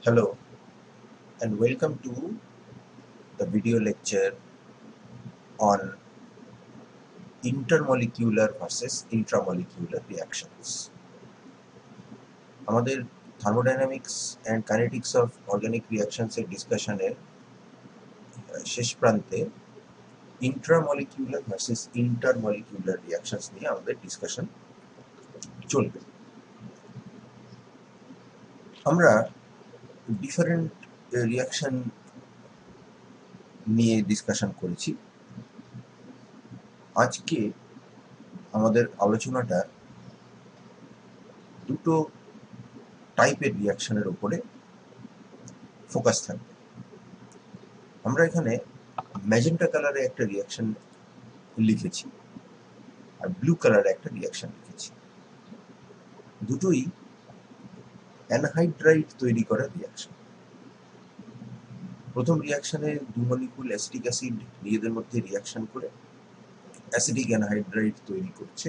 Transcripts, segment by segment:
Hello and welcome to the video lecture on intermolecular versus intramolecular reactions. আমাদের thermodynamics and kinetics of organic রিয়াকশনসের ডিসকাশনের শেষ প্রান্তে ইন্ট্রামলিকিউলার versus ইন্টারমলিকিউলার reactions নিয়ে আমাদের ডিসকাশন চলবে। আমরা ডিফারেন্ট রিয়াকশন নিয়ে ডিসকাশন করেছি। আজকে আমাদের আলোচনাটা দুটো টাইপের রিয়াকশনের উপরে ফোকাস থাকবে। আমরা এখানে ম্যাজেন্টা কালারে একটা রিয়াকশন লিখেছি আর ব্লু কালারে একটা রিয়াকশন লিখেছি। দুটোই অ্যানহাইড্রাইড তৈরি করা রিয়াকশন। প্রথম রিয়াকশনে দু মলিকুল অ্যাসিটিক অ্যাসিড নিজেদের মধ্যে রিয়াকশন করে অ্যাসিডিক অ্যানহাইড্রাইড তৈরি করছে,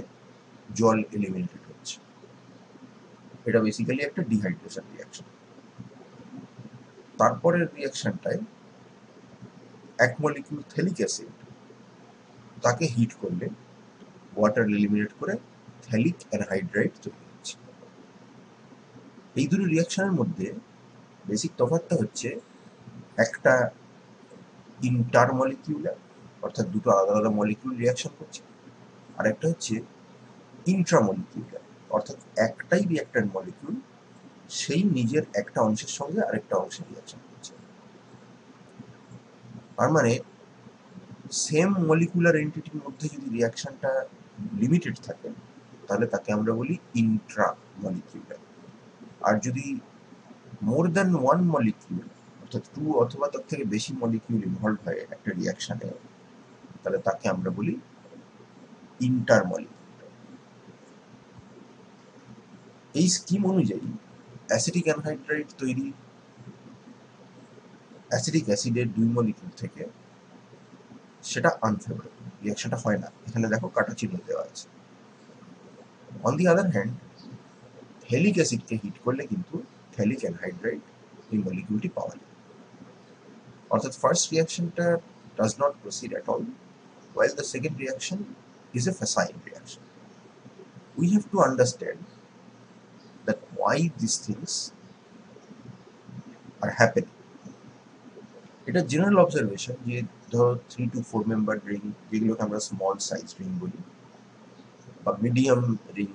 জল এলিমিনেটেড হচ্ছে। এটা বেসিক্যালি একটা ডিহাইড্রেশন রিয়াকশন। তারপরের রিয়াকশনটায় এক মলিকুল থ্যালিক অ্যাসিড তাকে হিট করলে ওয়াটার এলিমিনেট করে থ্যালিক অ্যানহাইড্রাইড তৈরি হচ্ছে। এই দুটো রিয়াকশনের মধ্যে বেসিক তফাৎটা হচ্ছে একটা ইন্টারমলিকিউলার, অর্থাৎ দুটো আলাদা আলাদা মলিকিউল রিয়াকশন করছে, আর একটা হচ্ছে ইন্ট্রামলিকিউলার, অর্থাৎ একটাই রিয়াক্ট্যান্ট মলিকিউল সেই নিজের একটা অংশের সঙ্গে আরেকটা অংশে রিয়াকশন করছে। তার মানে সেম মলিকুলার এন্টিটির মধ্যে যদি রিয়াকশনটা লিমিটেড থাকে তাহলে তাকে আমরা বলি ইন্ট্রামলিকিউলার। আর যদি মোর দ্যান ওয়ান মলিকিউল, অর্থাৎ টু অথবা তার থেকে বেশি মলিকিউল ইনভলভ হয় একটা রিয়াকশনে, তাহলে তাকে আমরা বলি ইন্টারমলিকিউলার। এই স্কিম অনুযায়ী অ্যাসিটিক অ্যানহাইড্রাইড তৈরি অ্যাসিটিক অ্যাসিডের দুই মলিকিউল থেকে সেটা আনফেভারেবল, রিয়াকশনটা হয় না। এখানে দেখো কাটা চিহ্ন দেওয়া আছে। On the other hand phthalic অ্যাসিডকে হিট করলে কিন্তু থ্যালিক অ্যানহাইড্রাইড এই মলিকিউলটি পাওয়া যায়। অর্থাৎ ফার্স্ট রিয়াকশনটা does not proceed at all, while the second reaction is a facile reaction. We have to understand that why these things are happening. এটা general observation যে ধরো 3 to 4 মেম্বার রিং, যেগুলোকে আমরা স্মল সাইজ রিং বলি, বা medium ring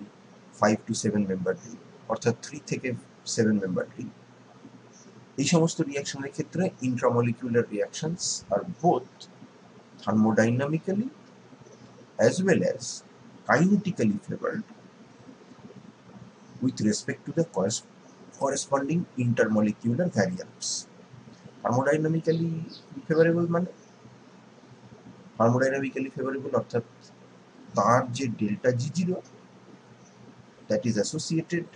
5 to 7 member ring, অর্থাৎ 3 থেকে 7 member ring, এই সমস্ত রিয়াকশনের ক্ষেত্রে intramolecular reactions R both thermodynamically as well as kinetically favored with respect to the corresponding intermolecular variables. Thermodynamically favorable মানে thermodynamically favorable অর্থাৎ তার যে delta G zero that is associated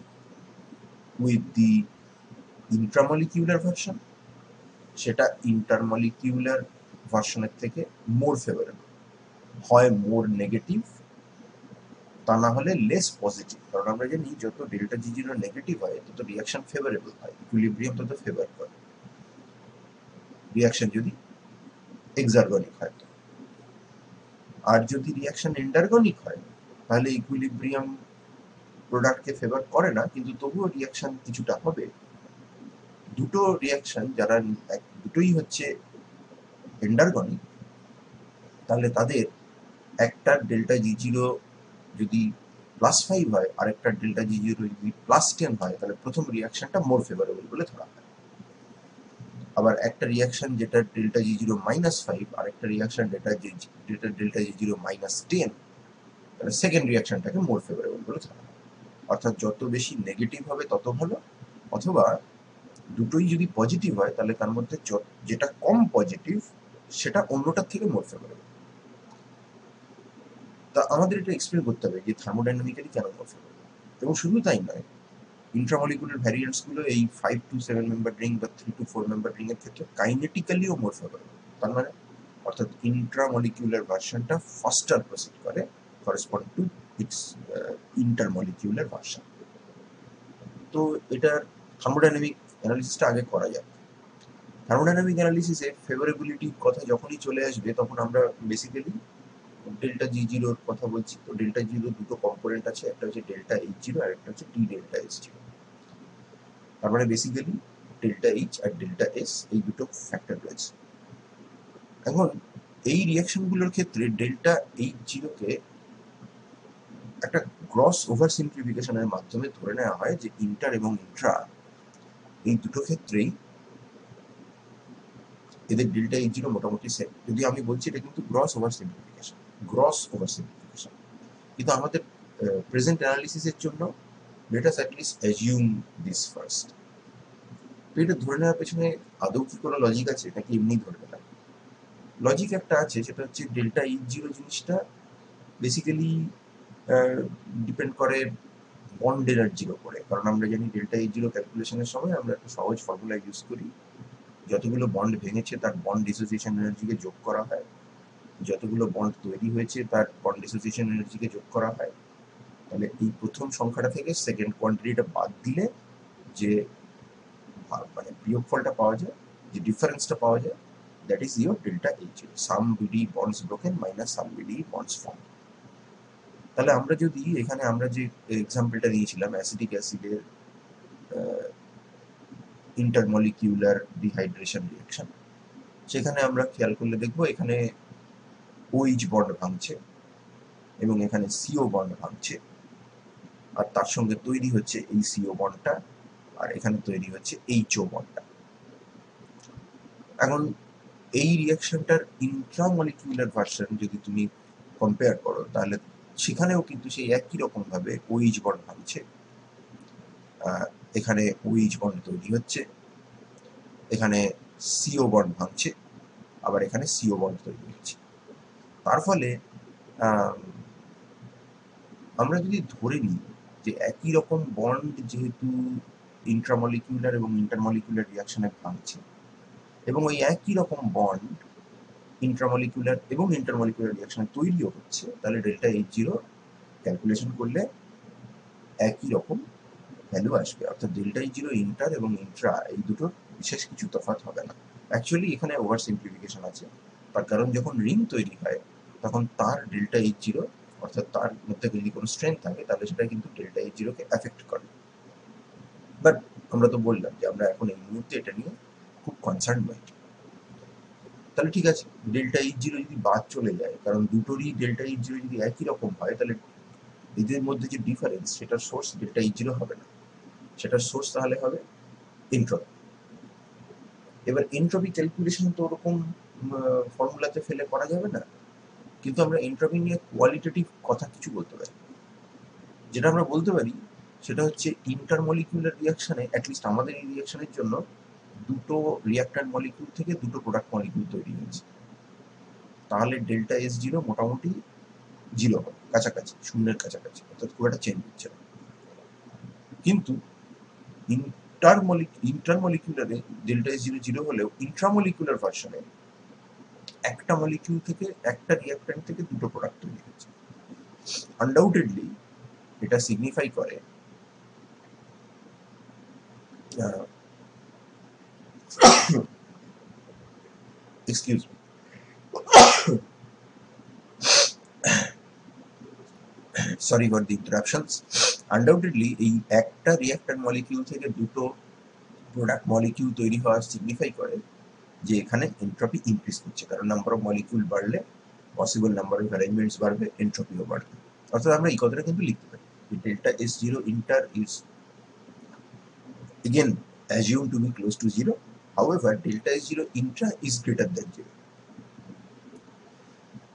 with the intramolecular version, সেটা ইন্টারমলিকিউলার ভার্সনের থেকে মোর favourable হয়, মোর negative, তা না হলে লেস পজিটিভ। কারণ আমরা জানি যত ডেল্টা জি জিরো নেগেটিভ হয় তত রিয়াকশন ফেভারেবল হয়, ইকুইলিব্রিয়াম তত ফেভার করে রিয়াকশন যদি এক্সার্গনিক হয়। আর যদি রিয়াকশন এন্ডারগনিক হয় তাহলে ইকুইলিব্রিয়াম প্রোডাক্টকে ফেভার করে না, কিন্তু তবুও রিয়াকশন কিছুটা হবে। দুটো রিয়াকশন যারা দুটোই হচ্ছে এন্ডারগনিক, তাহলে তাদের একটার ডেল্টা জি জিরো যদি +5 হয় আর একটা ডেল্টা জি জিরো যদি +10 হয়, তাহলে প্রথম রিয়াকশনটা মোর ফেভারেবল বলে ধরা হয়। আবার একটা রিয়াকশন যেটা ডেল্টা জি জিরো -5 আর একটা রিয়াকশন ডেল্টা জি জিরো -10, তাহলে সেকেন্ড রিয়াকশনটাকে মোর ফেভারেবল বলে ধরা হয়। অর্থাৎ যত বেশি নেগেটিভ হবে তত ভালো, অথবা দুটোই যদি পজিটিভ হয় তাহলে তার মধ্যে যেটা কম পজিটিভ সেটা অন্যটার থেকে মোর ফেভারেবল। তা আমাদের এটা এক্সপ্লেন করতে হবে যে থার্মোডাইনামিক্যালি কেন মোর ফেভারেবল। এবং শুধু তাই নয়, ইন্ট্রামলিকুলার ভ্যারিয়েন্টসগুলো এই 5 to 7 মেম্বার রিং বা 3 to 4 মেম্বার রিং এর ক্ষেত্রে কাইনেটিক্যালিও মোর ফেভারেবল। তার মানে অর্থাৎ ইন্ট্রামলিকুলার ভার্সনটা ফাস্টার প্রসিড করে correspond to its intermolecular version. তো এটার থার্মোডাইনামিক অ্যানালিসিসটা আগে করা যাক। থার্মোডাইনামিক অ্যানালিসিসে ফেভারেবিলিটির কথা যখনই চলে আসবে তখন আমরা বেসিক্যালি ডেল্টা জি জিরোর কথা বলছি। তো ডেল্টা জিরো দুটো কম্পোনেন্ট আছে, একটা হচ্ছে ডেল্টা এইচ জিরো আর একটা হচ্ছে টি ডেল্টা এস জিরো। তার মানে basically delta H R delta S এই দুটো ফ্যাক্টর রয়েছে। এখন এই রিয়াকশনগুলোর ক্ষেত্রে ডেল্টা এইচ জিরোকে একটা গ্রস ওভার সিম্পলিফিকেশনের মাধ্যমে ধরে নেওয়া হয় যে ইন্টার এবং ইন্ট্রা এই দুটো ক্ষেত্রেই এদের ডেল্টা এইচ জিরো মোটামুটি সেম। যদি আমি বলছি এটা কিন্তু গ্রস ওভার সিম্পলিফিকেশন, কিন্তু আমাদের প্রেজেন্ট অ্যানালিসিসের জন্য let us at least assume this first. তো এটা ধরে নেওয়ার পেছনে আদৌ কি কোনো লজিক আছে নাকি এমনি ধরে নিলাম? লজিক একটা আছে, সেটা হচ্ছে ডেল্টা এইচ জিরো জিনিসটা বেসিক্যালি ডিপেন্ড করে বন্ড এনার্জির ওপরে। কারণ আমরা জানি ডেল্টা এইচ জিরো ক্যালকুলেশনের সময় আমরা একটা সহজ ফর্মুলা ইউজ করি, যতগুলো বন্ড ভেঙেছে তার বন্ড ডিসোসিয়েশন এনার্জিকে যোগ করা হয়, যতগুলো বন্ড তৈরি হয়েছে তার বন্ড ডিসোসিয়েশন এনার্জিকে যোগ করা হয়। তাহলে এই প্রথম সংখ্যাটা থেকে সেকেন্ড কোয়ান্টিটিটা বাদ দিলে যে মানে বিয়োগফলটা পাওয়া যায়, যে ডিফারেন্সটা পাওয়া যায়, that is your delta H zero, sum BD bonds broken minus sum BD bonds form. তাহলে আমরা যদি এখানে আমরা যে এক্সাম্পলটা নিয়েছিলাম অ্যাসিটিক অ্যাসিডের ইন্টারমলিকিউলার ডিহাইড্রেশন রিঅ্যাকশন, সেখানে আমরা খেয়াল করলে দেখবো এখানে ওইচ বন্ড ভাঙছে এবং এখানে সিও বন্ড ভাঙছে, আর তার সঙ্গে তৈরি হচ্ছে এই সিও বন্ডটা, আর এখানে তৈরি হচ্ছে এইচও বন্ডটা। এখন এই রিঅ্যাকশনটার ইন্ট্রামলিকিউলার ভার্সন যদি তুমি কম্পেয়ার করো তাহলে সেখানেও কিন্তু সেই একই রকম ভাবে ওইচ বন্ড ভাঙছে, এখানে ওইচ বন্ড তৈরি হচ্ছে, এখানে সিও বন্ড ভাঙছে, আবার এখানে সিও বন্ড তৈরি হচ্ছে। তার ফলে আমরা যদি ধরে নিই যে একই রকম বন্ড যেহেতু ইন্ট্রামলিকিউলার এবং ইন্টারমলিকিউলার রিঅ্যাকশনে ভাঙছে, এবং ওই একই রকম বন্ড ইন্ট্রামলিকিউলার এবং ইন্টারমলিকিউলার রিঅ্যাকশনে তৈরিও হচ্ছে, তাহলে ডেল্টা এইচ জিরো ক্যালকুলেশন করলে একই রকম ভ্যালু আসবে। অর্থাৎ ডেল্টা এইচ জিরো ইন্টার এবং ইন্ট্রা এই দুটোর বিশেষ কিছু তফাৎ হবে না। অ্যাকচুয়ালি এখানে ওভার সিম্পলিফিকেশন আছে, তার কারণ যখন রিং তৈরি হয় তখন তার ডেল্টা এইচ জিরো, অর্থাৎ তার মধ্যে যদি কোনো স্ট্রেংথ থাকে তাহলে সেটা কিন্তু ডেল্টা এইচ জিরোকে অ্যাফেক্ট করে। বাট আমরা তো বললাম যে আমরা এখন এই মুহূর্তে এটা নিয়ে খুব কনসার্ন নই। তাহলে ঠিক আছে, ডেল্টা এইচ জিরো যদি বাদ চলে যায়, কারণ দুটোরই ডেল্টা এইচ জিরো যদি একই রকম হয় তাহলে এদের মধ্যে যে ডিফারেন্স সেটার সোর্স ডেল্টা এইচ জিরো হবে না, সেটার সোর্স তাহলে হবে এন্ট্রপি। এবার এন্ট্রপি ক্যালকুলেশন তো ওরকম ফর্মুলাতে ফেলে করা যাবে না, কিন্তু আমরা এন্ট্রপি নিয়ে কোয়ালিটেটিভ কথা কিছু বলতে পারি। যেটা আমরা বলতে পারি সেটা হচ্ছে ইন্টারমলিকিউলার রিঅ্যাকশনে, অ্যাটলিস্ট আমাদের এই রিঅ্যাকশনের জন্য দুটো রিঅ্যাক্ট্যান্ট মলিকিউল থেকে দুটো প্রোডাক্ট মলিকিউল তৈরি হয়েছে, তাহলে ডেল্টা এস জিরো মোটামুটি জিরো হবে, কাছাকাছি, শূন্যের কাছাকাছি, অর্থাৎ খুব একটা চেঞ্জ হচ্ছে না। কিন্তু ইন্টারমলিকিউলারে ডেল্টা এস জিরো জিরো হলেও ইন্ট্রামলিকিউলার ভার্সনে একটা মলিকিউল থেকে, একটা রিঅ্যাক্ট্যান্ট থেকে দুটো প্রোডাক্ট তৈরি হচ্ছে। আনডাউটেডলি এটা সিগনিফাই করে excuse me, sorry for the interruptions. Undoubtedly এই একটা রিঅ্যাক্ট্যান্ট মলিকিউল থেকে দুটো প্রোডাক্ট মলিকিউল তৈরি হওয়া সিগনিফাই করে যে এখানে এন্ট্রপি ইনক্রিজ করছে, কারণ নাম্বার অফ মলিকিউল বাড়লে পসিবল নাম্বার অফ অ্যারেঞ্জমেন্টস বাড়বে, এন্ট্রপিও বাড়বে। অর্থাৎ আমরা এই কথাটা কিন্তু লিখতে পারি যে delta S zero inter is again assumed to be close to zero. However, delta S zero intra is greater than zero.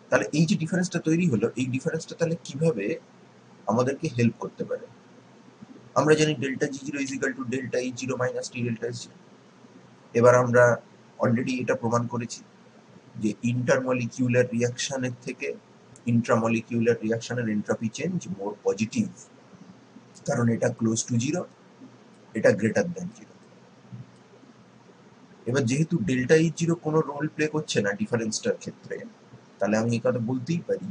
তাহলে এই যে ডিফারেন্সটা তৈরি হলো, এই ডিফারেন্সটা তাহলে কিভাবে আমাদেরকে হেল্প করতে পারে? আমরা জানি delta G zero is equal to delta E zero minus T delta S zero. এবার আমরা অলরেডি এটা প্রমাণ করেছি যে ইন্টারমলিকিউলার রিঅ্যাকশনের থেকে ইন্ট্রামলিকিউলার রিঅ্যাকশনের এন্ট্রপি চেঞ্জ মোর পজিটিভ, কারণ এটা ক্লোজ টু জিরো, এটা গ্রেটার দ্যান জিরো। এবার যেহেতু ডেল্টা ই জিরো কোনো রোল প্লে করছে না ডিফারেন্সটার ক্ষেত্রে, তাহলে আমি এই কথা বলতেই পারি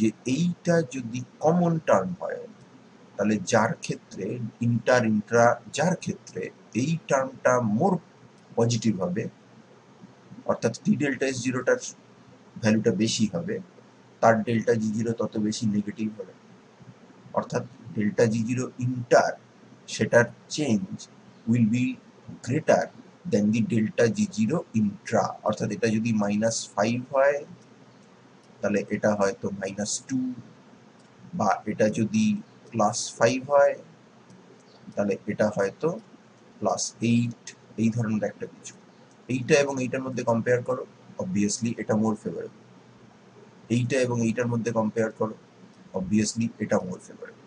যে এইটা যদি কমন টার্ম হয় তাহলে যার ক্ষেত্রে ইন্ট্রা যার ক্ষেত্রে এই টার্মটা মোর পজিটিভ হবে, অর্থাৎ টি ডেল্টা এস জিরোটার ভ্যালুটা বেশি হবে, তার ডেল্টা জি জিরো তত বেশি নেগেটিভ হবে। অর্থাৎ ডেল্টা জি জিরো ইন্টার সেটার change will be greater than the delta G zero Intra. অর্থাৎ এটা যদি -5 হয় তাহলে এটা হয়তো -2, বা এটা যদি +5 হয় তাহলে এটা হয়তো +8, এই ধরনের একটা কিছু। এইটা এবং এইটার মধ্যে কম্পেয়ার করো, অবভিয়াসলি এটা মোর ফেভারেবল। এইটা এবং এইটার মধ্যে কম্পেয়ার করো, অবভিয়াসলি এটা মোর ফেভারেবল।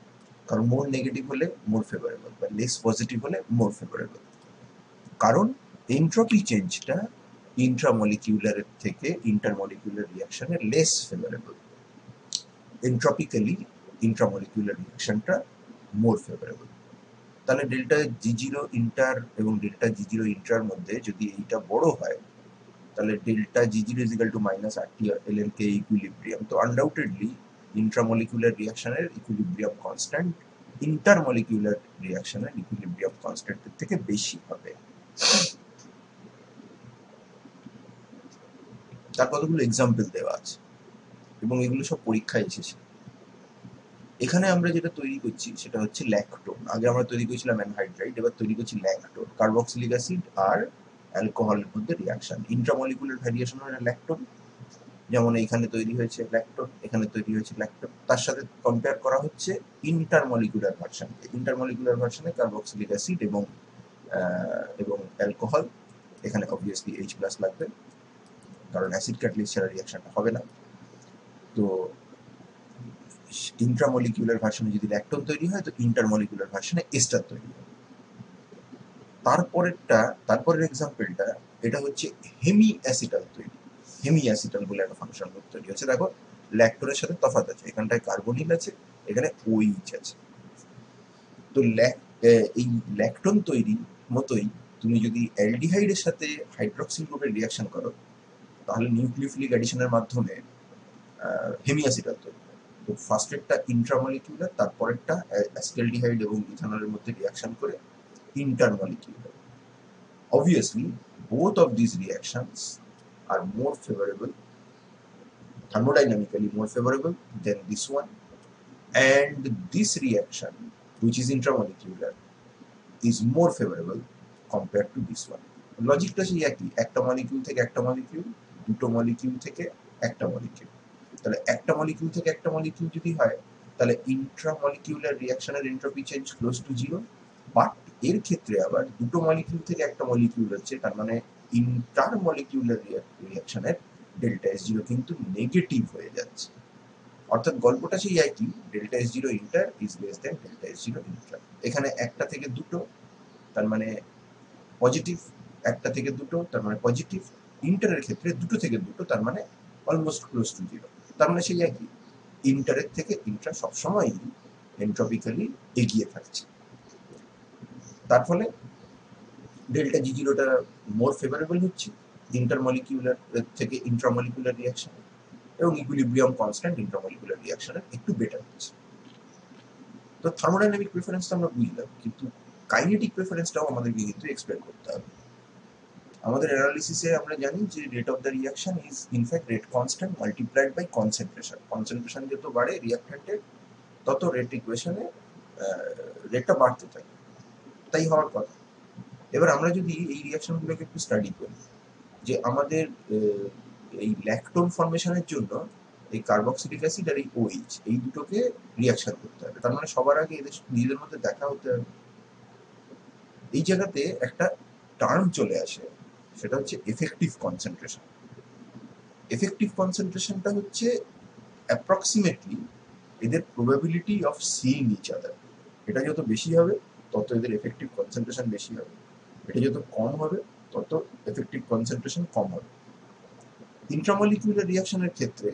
কারণ মোর নেগেটিভ হলে মোর ফেভারেবল, বা লেস পজিটিভ হলে মোর ফেভারেবল। কারণ এন্ট্রপি চেঞ্জটা ইন্ট্রামলিকিউলারের থেকে ইন্টারমলিকিউলার রিয়াকশনে লেস ফেভারেবল। এন্ট্রপিক্যালি ইন্ট্রামলিকিউলার রিয়াকশনটা মোর ফেভারেবল। তাহলে ডেল্টা জি জিরো ইন্টার এবং ডেল্টা জি জিরো ইন্ট্রার মধ্যে যদি এইটা বড় হয় তাহলে delta G zero equal to -RT ln K equilibrium. তো আনডাউটেডলি ইন্ট্রামলিকুলার রিয়াকশনের ইকুইলিব্রিয়াম কনস্ট্যান্ট ইন্টারমলিকুলার রিয়াকশনের ইকুইলিব্রিয়াম কনস্ট্যান্টের থেকে বেশি হবে। তার কতগুলো এক্সাম্পল দেওয়া আছে এবং এগুলো সব পরীক্ষায় এসেছে। এখানে আমরা যেটা তৈরি করছি সেটা হচ্ছে ল্যাকটোন। আগে আমরা তৈরি করেছিলাম অ্যানহাইড্রাইড, এবার তৈরি করছি ল্যাকটোন। কার্বক্সিলিক অ্যাসিড আর অ্যালকোহলের মধ্যে রিয়াকশন, ইন্ট্রামলিকুলার ভ্যারিয়েশন হয় ল্যাকটোন। যেমন এইখানে তৈরি হয়েছে ল্যাকটোন, এখানে তৈরি হয়েছে ল্যাকটোন। তার সাথে কম্পেয়ার করা হচ্ছে ইন্টারমলিকুলার ভার্সনকে। ইন্টারমলিকুলার ভার্সনে কার্বক্সিলিক অ্যাসিড এবং অ্যালকোহল। এখানে অবভিয়াসলি H+ লাগবে, কারণ অ্যাসিড ক্যাটালিস্ট ছাড়া রিয়াকশনটা হবে না। তো ইন্ট্রামলিকুলার ভার্সনে যদি ল্যাকটোন তৈরি হয় তো ইন্টারমলিকুলার ভার্সনে এস্টার তৈরি হয়। তারপরের এক্সাম্পলটা, এটা হচ্ছে হেমি অ্যাসিটাল তৈরি। হেমি অ্যাসিটাল বলে একটা ফাংশন গ্রুপ তৈরি হচ্ছে। দেখো ল্যাকটোনের সাথে তফাৎ আছে, এখানটায় কার্বনিল আছে, এখানে OH আছে। তো এই ল্যাকটোন তৈরি মতোই তুমি যদি অ্যালডিহাইডের সাথে হাইড্রক্সিল গ্রুপের রিয়াকশন করো তাহলে নিউক্লিওফিলিক অ্যাডিশনের মাধ্যমে হেমি অ্যাসিটাল তৈরি হয়। তো ফার্স্টেরটা ইন্ট্রামলিকুলার, তারপরেরটা অ্যাসিটালডিহাইড এবং ইথানলের মধ্যে রিয়াকশন করে intermolecular. Obviously, both of these reactions are more favorable, thermodynamically more favorable than this one, and this reaction, which is intramolecular, is more favorable compared to this one. লজিকটা সেই একই, একটা molecule থেকে একটা molecule, দুটো molecule থেকে একটা molecule. তাহলে একটা মলিকিউল থেকে একটা মলিকিউল যদি হয় তাহলে ইন্ট্রামলিকিউলার রিয়াকশনের entropy change close to zero. But এর ক্ষেত্রে আবার দুটো মলিকিউল থেকে একটা মলিকিউল হচ্ছে, তার মানে ইন্টারমলিকিউলার রিয়াকশনের ডেল্টা এস জিরো কিন্তু নেগেটিভ হয়ে যাচ্ছে। অর্থাৎ গল্পটা সেই একই, delta S zero inter is less than delta S zero inter. এখানে একটা থেকে দুটো তার মানে পজিটিভ, একটা থেকে দুটো তার মানে পজিটিভ। ইন্টারের ক্ষেত্রে দুটো থেকে দুটো তার মানে অলমোস্ট ক্লোজ টু জিরো। তার মানে সেই একই, ইন্টারের থেকে ইন্ট্রা সবসময়ই এন্ট্রপিক্যালি এগিয়ে থাকছে। তার ফলে ডেল্টা জি জিরোটা মোর ফেভারেবল হচ্ছে ইন্টারমলিকিউলার থেকে ইন্ট্রামলিকুলার রিয়াকশন, এবং ইকুইলিব্রিয়াম কনস্ট্যান্ট ইন্ট্রামলিকুলার রিয়াকশনের একটু বেটার হচ্ছে। তো থার্মোডাইনামিক প্রেফারেন্সটা আমরা বুঝলাম, কিন্তু কাইনেটিক প্রেফারেন্সটাও আমাদেরকে কিন্তু এক্সপ্লেন করতে হবে। আমাদের অ্যানালিসিসে আমরা জানি যে rate of the reaction is in fact rate constant multiplied by concentration. Concentration যত বাড়ে রিয়াক্ট্যান্টের তত রেট ইকুয়েশনে রেটটা বাড়তে থাকে, তাই হওয়ার কথা। এবার আমরা যদি এই রিয়াকশনগুলোকে একটু স্টাডি করি, যে আমাদের এই ল্যাকটোন ফর্মেশনের জন্য এই কার্বক্সিলিক অ্যাসিড আর এই OH এই দুটোকে রিয়াকশন করতে হবে। তার মানে সবার আগে এদের নিজেদের মধ্যে দেখা হতে হবে। এই জায়গাতে একটা টার্ম চলে আসে, সেটা হচ্ছে এফেক্টিভ কনসেন্ট্রেশন। এফেক্টিভ কনসেন্ট্রেশনটা হচ্ছে অ্যাপ্রক্সিমেটলি এদের probability of seeing each other. এটা যত বেশি হবে তত এদের এফেক্টিভ কনসেন্ট্রেশন বেশি হবে, এটা যত কম হবে তত এফেক্টিভ কনসেন্ট্রেশন কম হবে। ইন্ট্রামলিকিউলার রিয়াকশনের ক্ষেত্রে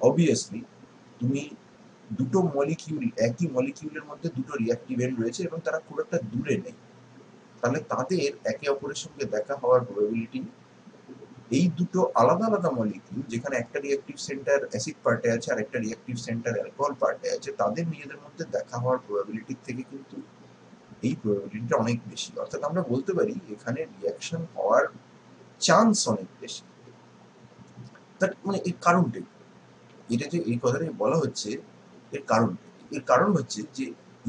অবভিয়াসলি তুমি দুটো মলিকিউল, একই মলিকিউলের মধ্যে দুটো রিয়াক্টিভ এন্ড রয়েছে এবং তারা খুব একটা দূরে নেই, তাহলে তাদের একে অপরের সঙ্গে দেখা হওয়ার প্রবাবিলিটি এই দুটো আলাদা আলাদা মলিকিউল, যেখানে একটা রিঅ্যাকটিভ সেন্টার অ্যাসিড পার্টে আছে আর একটা রিঅ্যাকটিভ সেন্টার অ্যালকোহল পার্টে আছে, তাদের নিজেদের মধ্যে দেখা হওয়ার প্রবাবিলিটির থেকে কিন্তু এই প্রবাবিলিটিটা অনেক বেশি। অর্থাৎ আমরা বলতে পারি এখানে রিঅ্যাকশন হওয়ার চান্স অনেক বেশি। তার মানে এর কারণটা কি? এটা যে এই কথাটা বলা হচ্ছে, এর কারণ এর কারণ হচ্ছে যে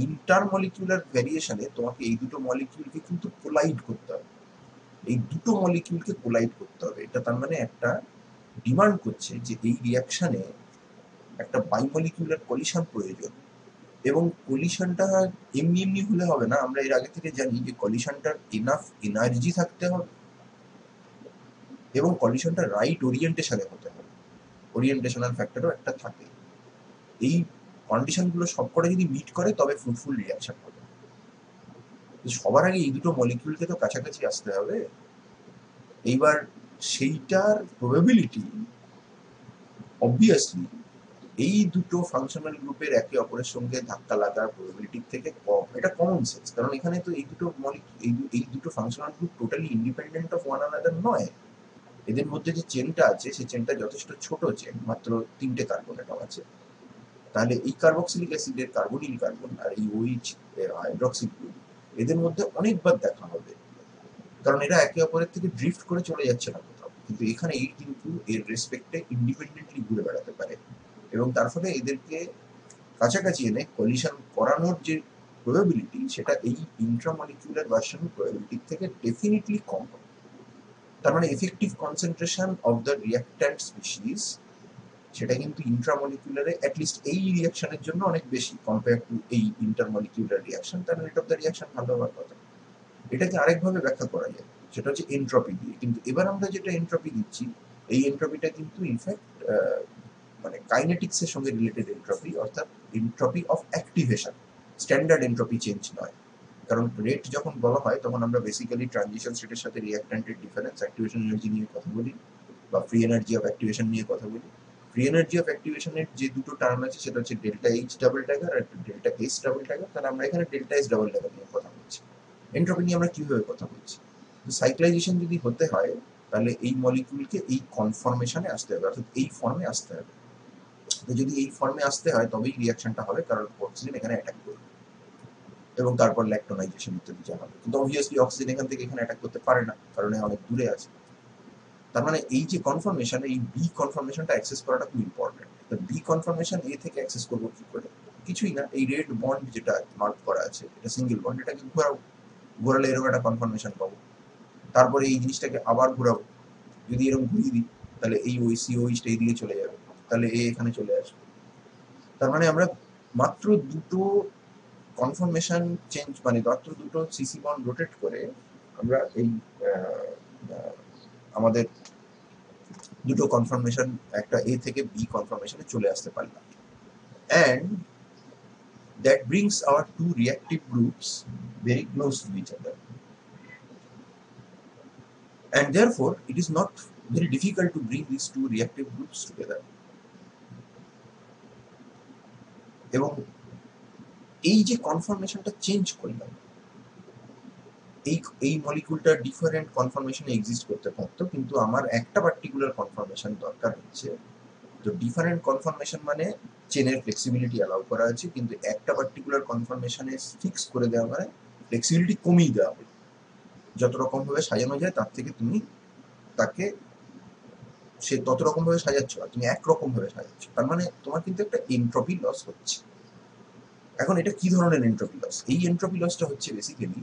ইন্টারমলিকিউলার ভ্যারিয়েশনে তোমাকে এই দুটো মলিকিউলকে কিন্তু কোলাইড করতে হবে। এই দুটো মলিকিউলকে কোলাইড করতে হবে। এটা তার মানে একটা ডিমান্ড করছে যে এই রিয়াকশনে একটা বাইমলিকিউলার কলিশন প্রয়োজন, এবং কলিশনটা এমনি এমনি হলে হবে না। আমরা এর আগে থেকে জানি যে কলিশনটার এনাফ এনার্জি থাকতে হবে এবং কলিশনটা রাইট ওরিয়েন্টেশনে হতে হবে। ওরিয়েন্টেশনাল ফ্যাক্টরও একটা থাকে। এই কন্ডিশনগুলো সবকটা যদি মিট করে তবে ফ্রুটফুল রিয়াকশন হবে। সবার আগে এই দুটো মলিকিউলকে তো কাছাকাছি আসতে হবে। এইবার সেইটার প্রবাবিলিটি অবভিয়াসলি এই দুটো ফাংশনাল গ্রুপের একে অপরের সঙ্গে ধাক্কা লাগার প্রবাবিলিটির থেকে কম। এটা কমন সেন্স, কারণ এখানে তো এই দুটো এই দুটো functional group totally independent of one another নয়। এদের মধ্যে যে চেনটা আছে সেই চেনটা যথেষ্ট ছোট চেন, মাত্র 3টে কার্বন অ্যাটম আছে। তাহলে এই কার্বক্সিলিক অ্যাসিডের কার্বনিল কার্বন আর এই OH হাইড্রক্সিল গ্রুপ, এদের মধ্যে অনেকবার দেখা হবে, কারণ এরা একে অপরের থেকে ড্রিফট করে চলে যাচ্ছে না কোথাও। কিন্তু এখানে এই কিন্তু এর রেসপেক্টে ইন্ডিপেন্ডেন্টলি ঘুরে বেড়াতে পারে, এবং তার ফলে এদেরকে কাছাকাছি এনে কলিশন করানোর যে প্রবাবিলিটি, সেটা এই ইন্ট্রামলিকুলার ভার্সন প্রবাবিলিটির থেকে ডেফিনেটলি কম হবে। তার মানে effective concentration of the reactant species, সেটা কিন্তু ইন্ট্রামলিকুলারে অ্যাটলিস্ট এই রিয়াকশনের জন্য অনেক বেশি কম্পেয়ার টু এই ইন্টারমলিকুলার রিয়াকশন। তার রেট অফ দ্য রিয়াকশন ভালো হওয়ার কথা। এটাকে আরেকভাবে ব্যাখ্যা করা যায়, সেটা হচ্ছে এনট্রপি দিয়ে। কিন্তু এবার আমরা যেটা এনট্রপি দিচ্ছি, এই এনট্রপিটা কিন্তু ইনফ্যাক্ট মানে কাইনেটিক্সের সঙ্গে রিলেটেড এনট্রপি, অর্থাৎ entropy of activation, standard entropy change নয়। কারণ রেট যখন বলা হয় তখন আমরা বেসিক্যালি ট্রানজিশন স্টেটের সাথে রিঅ্যাক্ট্যান্টের ডিফারেন্স, অ্যাক্টিভেশন এনার্জি নিয়ে কথা বলি, বা ফ্রি এনার্জি অফ অ্যাক্টিভেশন নিয়ে কথা বলি। ফ্রি এনার্জি অফ অ্যাক্টিভেশনের যে দুটো টার্ম আছে সেটা হচ্ছে ডেল্টা এইচ ডাবল ট্যাগার আর ডেল্টা এস ডাবল ট্যাগার। তাহলে আমরা এখানে ডেল্টা এস ডাবল ট্যাগার নিয়ে কথা বলছি। এনট্রপি নিয়ে আমরা কিভাবে কথা বলছি? তো সাইক্লাইজেশন যদি হতে হয় তাহলে এই মলিকিউলকে এই কনফরমেশনে আসতে হবে, অর্থাৎ এই ফর্মে আসতে হবে। তো যদি এই ফর্মে আসতে হয় তবেই রিয়াকশনটা হবে, কারণ অক্সিজেন এখানে অ্যাটাক করবে এবং তারপর ল্যাকটোনাইজেশন ইত্যাদি যা হবে। কিন্তু অবভিয়াসলি অক্সিজেন এখান থেকে এখানে অ্যাটাক করতে পারে না, কারণ অনেক দূরে আছে। তার মানে এই যে কনফার্মেশন, এই বি কনফার্মেশনটা অ্যাক্সেস করাটা খুব ইম্পর্টেন্ট। তো বি কনফার্মেশন এ থেকে অ্যাক্সেস করবো কি করে? কিছুই না, এই রেড বন্ড যেটা মার্ক করা আছে, এটা সিঙ্গেল বন্ড, এটাকে ঘোরাবো। ঘোরালে এরকম একটা কনফার্মেশন পাবো। তারপরে এই জিনিসটাকে আবার ঘোরাবো। যদি এরকম ঘুরিয়ে দিই তাহলে এই ওই সিওইচটা এইদিকে চলে যাবে, তাহলে এ এখানে চলে আসবে। তার মানে আমরা মাত্র দুটো কনফার্মেশন চেঞ্জ, মানে মাত্র দুটো সিসি বন্ড রোটেট করে আমরা এই আমাদের দুটো কনফার্মেশন, একটা এ থেকে বি কনফার্মেশনে চলে আসতে পারলাম। And that brings our two reactive groups very close to each other, and therefore it is not very difficult to bring these two reactive groups together. এবং এই যে কনফার্মেশনটা চেঞ্জ করলাম, এই এই মলিকুলটা ডিফারেন্ট কনফার্মেশনে এক্সিস্ট করতে পারতো, কিন্তু আমার একটা পার্টিকুলার কনফার্মেশন দরকার হচ্ছে। তো ডিফারেন্ট কনফার্মেশন মানে চেনের ফ্লেক্সিবিলিটি অ্যালাউ করা আছে, কিন্তু একটা পার্টিকুলার কনফার্মেশনে ফিক্স করে দেওয়া মানে ফ্লেক্সিবিলিটি কমিয়ে দেওয়া হবে। যত রকম ভাবে সাজানো যায় তার থেকে তুমি তাকে সে তত রকম ভাবে সাজাচ্ছ, আর তুমি একরকম ভাবে সাজাচ্ছ। তার মানে তোমার কিন্তু একটা এনট্রপি লস হচ্ছে। এখন এটা কি ধরনের এনট্রপি লস? এই এনট্রপি লসটা হচ্ছে বেসিক্যালি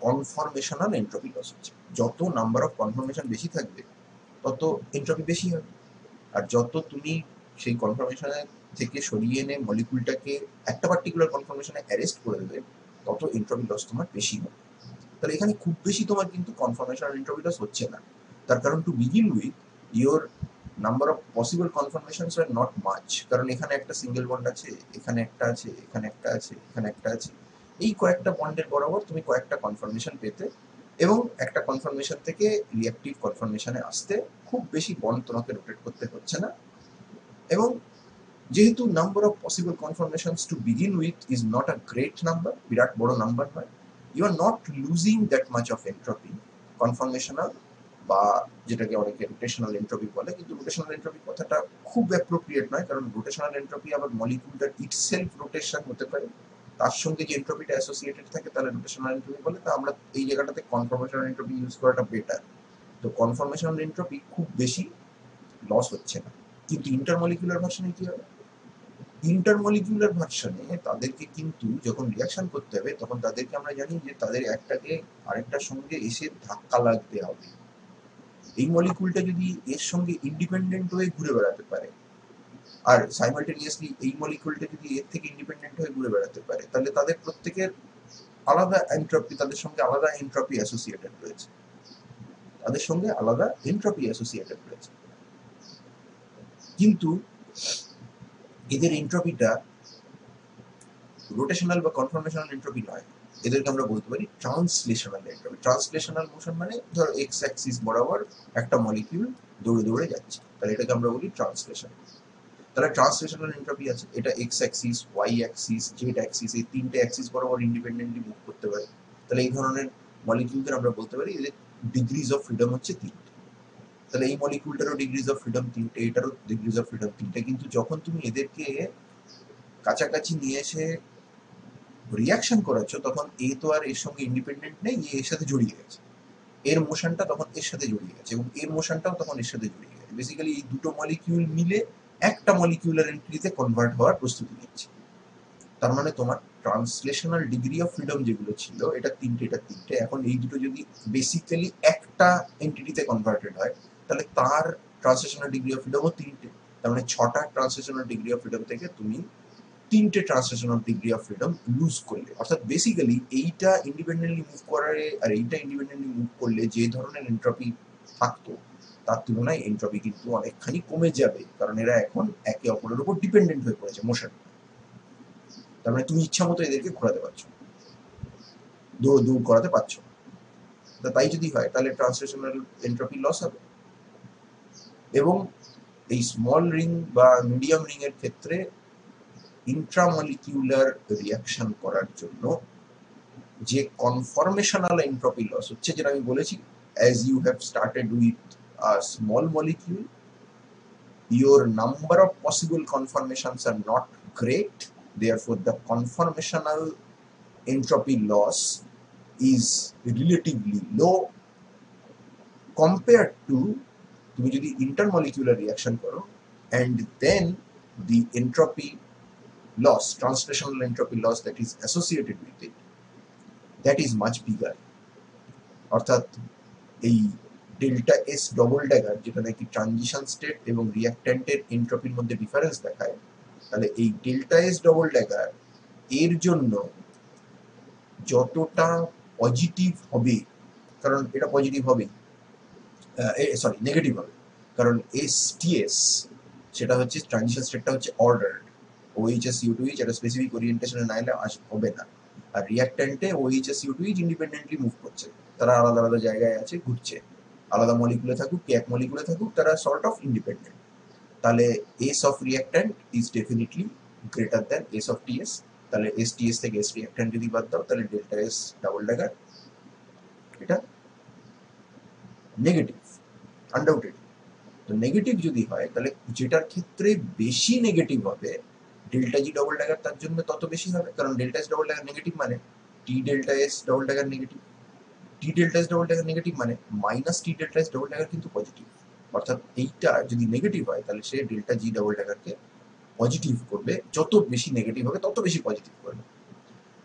কনফরমেশনাল এনট্রপি লস হচ্ছে। যত নাম্বার অফ কনফার্মেশন বেশি থাকবে তত এনট্রপি বেশি হবে, আর যত তুমি সেই কনফার্মেশনে থেকে সরিয়ে এনে মলিকুলটাকে একটা পার্টিকুলার কনফার্মেশনে অ্যারেস্ট করে দেবে তত এনট্রপি লস তোমার বেশি হবে। তাহলে এখানে খুব বেশি তোমার কিন্তু কনফার্মেশনাল এনট্রপি লস হচ্ছে না। তার কারণ to begin with your number of possible conformations are not much, কারণ এখানে একটা সিঙ্গেল বন্ড আছে, এখানে একটা আছে, এখানে একটা আছে, এখানে একটা আছে। এই কয়েকটা বন্ডের বরাবর তুমি কয়েকটা কনফার্মেশন পেতে এবং একটা কনফার্মেশন থেকে রিঅ্যাক্টিভ কনফার্মেশনে আসতে খুব বেশি বন্ড তোমাকে রোটেট করতে হচ্ছে না। এবং যেহেতু number of possible conformations to begin with is not a great number, বিরাট বড় নাম্বার নয়, you are not losing that much of entropy conformational বা যেটাকে অনেকে রোটেশনাল এন্ট্রপি বলে, কিন্তু রোটেশনাল এন্ট্রপি কথাটা খুব অ্যাপ্রোপ্রিয়েট নয়, কারণ রোটেশনাল এন্ট্রপি আবার মলিকিউলটার ইটসেলফ রোটেশন হতে পারে, তার সঙ্গে যে এন্ট্রপিটা অ্যাসোসিয়েটেড থাকে তাহলে রোটেশনাল এন্ট্রপি বলে। তা আমরা এই জায়গাটাতে কনফরমেশনাল এন্ট্রপি ইউজ করাটা বেটার। তো কনফরমেশনাল এন্ট্রপি খুব বেশি লস হচ্ছে না। কিন্তু ইন্টারমলিকুলার ভার্সনে কি হবে? ইন্টারমলিকুলার ভার্সনে তাদেরকে কিন্তু যখন রিয়াকশন করতে হবে তখন তাদেরকে আমরা জানি যে তাদের একটাকে আরেকটার সঙ্গে এসে ধাক্কা লাগতে হবে। এই মলিকুলটা যদি এর সঙ্গে ইন্ডিপেন্ডেন্ট হয়ে ঘুরে বেড়াতে পারে, আর সাইমালটেনিয়াসলি এই মলিকুলটা যদি এর থেকে ইন্ডিপেন্ডেন্ট হয়ে ঘুরে বেড়াতে পারে, তাহলে তাদের প্রত্যেকের আলাদা এন্ট্রপি, তাদের সঙ্গে আলাদা এন্ট্রপি অ্যাসোসিয়েটেড রয়েছে, তাদের সঙ্গে আলাদা এন্ট্রপি অ্যাসোসিয়েটেড রয়েছে। কিন্তু এদের এন্ট্রপিটা রোটেশনাল বা কনফরমেশনাল এন্ট্রপি নয়, এদেরকে আমরা বলতে পারি ট্রান্সলেশনাল এন্ট্রপি। ট্রান্সলেশনাল মোশন মানে ধরো এক্স অ্যাক্সিস বরাবর একটা মলিকিউল দৌড়ে দৌড়ে যাচ্ছে, তাহলে এটাকে আমরা বলি ট্রান্সলেশন। তাহলে ট্রান্সলেশনাল এন্ট্রপি আছে, এটা x axis, y axis, z axis, এই তিনটে অ্যাক্সিস বরাবর ইন্ডিপেন্ডেন্টলি মুভ করতে পারে। তাহলে এই ধরনের মলিকিউলদের আমরা বলতে পারি এদের ডিগ্রিজ অফ ফ্রিডম হচ্ছে তিনটে। তাহলে এই মলিকিউলটারও ডিগ্রিজ অফ ফ্রিডম তিনটে, এটারও ডিগ্রিজ অফ ফ্রিডম তিনটে। কিন্তু যখন তুমি এদেরকে কাছাকাছি নিয়ে এসে রিয়াকশন করাচ্ছ তখন এ তো আর এর সঙ্গে ইন্ডিপেন্ডেন্ট নেই, এর সাথে জড়িয়ে গেছে, এর মোশনটা তখন এর সাথে জড়িয়ে গেছে এবং এর মোশনটাও তখন এর সাথে জড়িয়ে গেছে। বেসিক্যালি এই দুটো মলিকিউল মিলে একটা মলিকিউলার এন্ট্রিতে কনভার্ট হওয়ার প্রস্তুতি নিচ্ছে। তার মানে তোমার ট্রান্সলেশনাল ডিগ্রি অফ ফ্রিডম যেগুলো ছিল এটা তিনটে, এটা তিনটে। এখন এই দুটো যদি বেসিক্যালি একটা এন্টিটিতে কনভার্টেড হয় তাহলে তার ট্রান্সলেশনাল ডিগ্রি অফ ফ্রিডমও তিনটে। তার মানে 6টা ট্রান্সলেশনাল ডিগ্রি অফ ফ্রিডম থেকে তুমি 3টে translational degree of freedom lose করলে। অর্থাৎ বেসিক্যালি এইটা ইন্ডিপেন্ডেন্টলি মুভ করে আর এইটা ইন্ডিপেন্ডেন্টলি মুভ করলে যে ধরনের এন্ট্রপি থাকতো তার তুলনায় এন্ট্রপি কিন্তু অনেকখানি কমে যাবে, কারণ এরা এখন একে অপরের উপর ডিপেন্ডেন্ট হয়ে পড়েছে মোশন। তার মানে তুমি ইচ্ছা মতো এদেরকে ঘোরাতে পারছো, দৌড় দৌড় করাতে পারছো না। তাই যদি হয় তাহলে ট্রান্সলেশনাল এন্ট্রপি লস হবে। এবং এই স্মল রিং বা মিডিয়াম রিং এর ক্ষেত্রে ইন্ট্রামলিকিউলার রিয়াকশন করার জন্য যে কনফরমেশনাল এন্ট্রপি লস হচ্ছে, যেটা আমি বলেছি, as you have started with a small molecule, your number of possible conformations are not great, therefore the conformational entropy loss is relatively low compared to তুমি যদি intermolecular reaction করো and then the entropy loss, translational entropy loss that is associated with it, that is much bigger. অর্থাৎ এই delta S double dagger যেটা নাকি transition state এবং রিঅ্যাক্ট্যান্টের এন্ট্রপির মধ্যে difference দেখায়, তাহলে এই ডেল্টা এস ডবল ড্যাগার এর জন্য যতটা পজিটিভ হবে, কারণ এটা পজিটিভ হবে, সরি নেগেটিভ হবে, কারণ এসটিএস সেটা হচ্ছে ট্রানজিশন স্টেটটা হচ্ছে অর্ডার্ড, ওএইচএস ইউ2এইচ এটা স্পেসিফিক ওরিয়েন্টেশনে না এলে হবে না। আর রিঅ্যাক্ট্যান্টে ওএইচএস ইউ2এইচ ইন্ডিপেন্ডেন্টলি মুভ করছে, তারা আলাদা আলাদা জায়গায় আছে, ঘুরছে, আলাদা মলিকুলে থাকুক কি এক মলিকুলে থাকুক তারা সর্ট অফ ইন্ডিপেন্ডেন্ট। তাহলে S of reactant is definitely greater than S of TS. তাহলে এস টিএস থেকে এস রিঅ্যাক্ট্যান্ট যদি বাদ দাও তাহলে ডেল্টা এস ডাবল ড্যাগার এটা নেগেটিভ আনডাউটেড। তো নেগেটিভ যদি হয় তাহলে যেটার ক্ষেত্রে বেশি নেগেটিভ হবে ডেল্টা জি ডবল ড্যাগার তার জন্য তত বেশি হবে, কারণ delta S double dagger negative মানে T delta S double dagger negative, T delta S double dagger negative মানে minus T delta S double dagger কিন্তু পজিটিভ। অর্থাৎ এইটা যদি নেগেটিভ হয় তাহলে সে ডেল্টা জি ডবল ড্যাগারকে পজিটিভ করবে, যত বেশি নেগেটিভ হবে তত বেশি পজিটিভ করবে।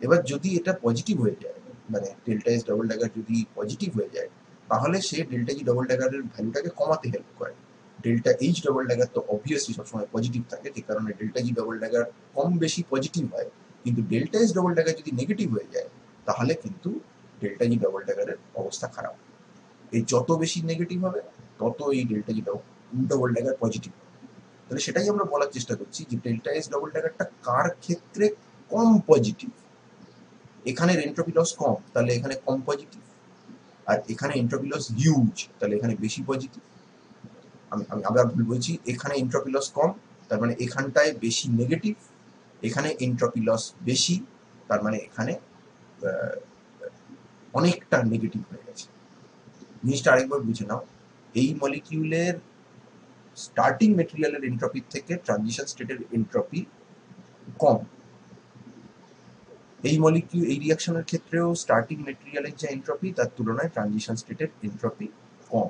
এবার যদি এটা পজিটিভ হয়ে যায়, মানে ডেল্টা এস ডবল ড্যাগার যদি পজিটিভ হয়ে যায় তাহলে সে ডেল্টা জি ডবল ড্যাগারের ভ্যালুটাকে কমাতে হেল্প করে। ডেল্টা এইচ ডবল ড্যাগার তো অবভিয়াসলি সবসময় পজিটিভ থাকে, যে কারণে ডেল্টা জি ডবল ড্যাগার কম বেশি পজিটিভ হয়। কিন্তু ডেল্টা এস ডবল ড্যাগার যদি নেগেটিভ হয়ে যায় তাহলে কিন্তু ডেল্টা জি ডবল ড্যাগারের অবস্থা খারাপ। এই যত বেশি নেগেটিভ হবে তত এই delta G double dagger positive হবে। তাহলে সেটাই আমরা বলার চেষ্টা করছি যে ডেল্টা এস ডবল ড্যাগারটা কার ক্ষেত্রে কম পজিটিভ। এখানের এন্ট্রপি লস কম তাহলে এখানে কম পজিটিভ, আর এখানে এন্ট্রপি লস হিউজ তাহলে এখানে বেশি পজিটিভ। আমি আমি আবার ভুল বলছি, এখানে এন্ট্রপি লস কম তার মানে এখানটায় বেশি নেগেটিভ, এখানে এন্ট্রপি লস বেশি তার মানে এখানে অনেকটা নেগেটিভ হয়ে গেছে। জিনিসটা আরেকবার বুঝে নাও, এই মলিকিউলের স্টার্টিং মেটেরিয়ালের এন্ট্রপির থেকে ট্রানজিশন স্টেটের এন্ট্রপি কম। এই রিয়াকশনের ক্ষেত্রেও স্টার্টিং মেটেরিয়ালের যে এন্ট্রপি তার তুলনায় ট্রানজিশন স্টেটের এন্ট্রপি কম।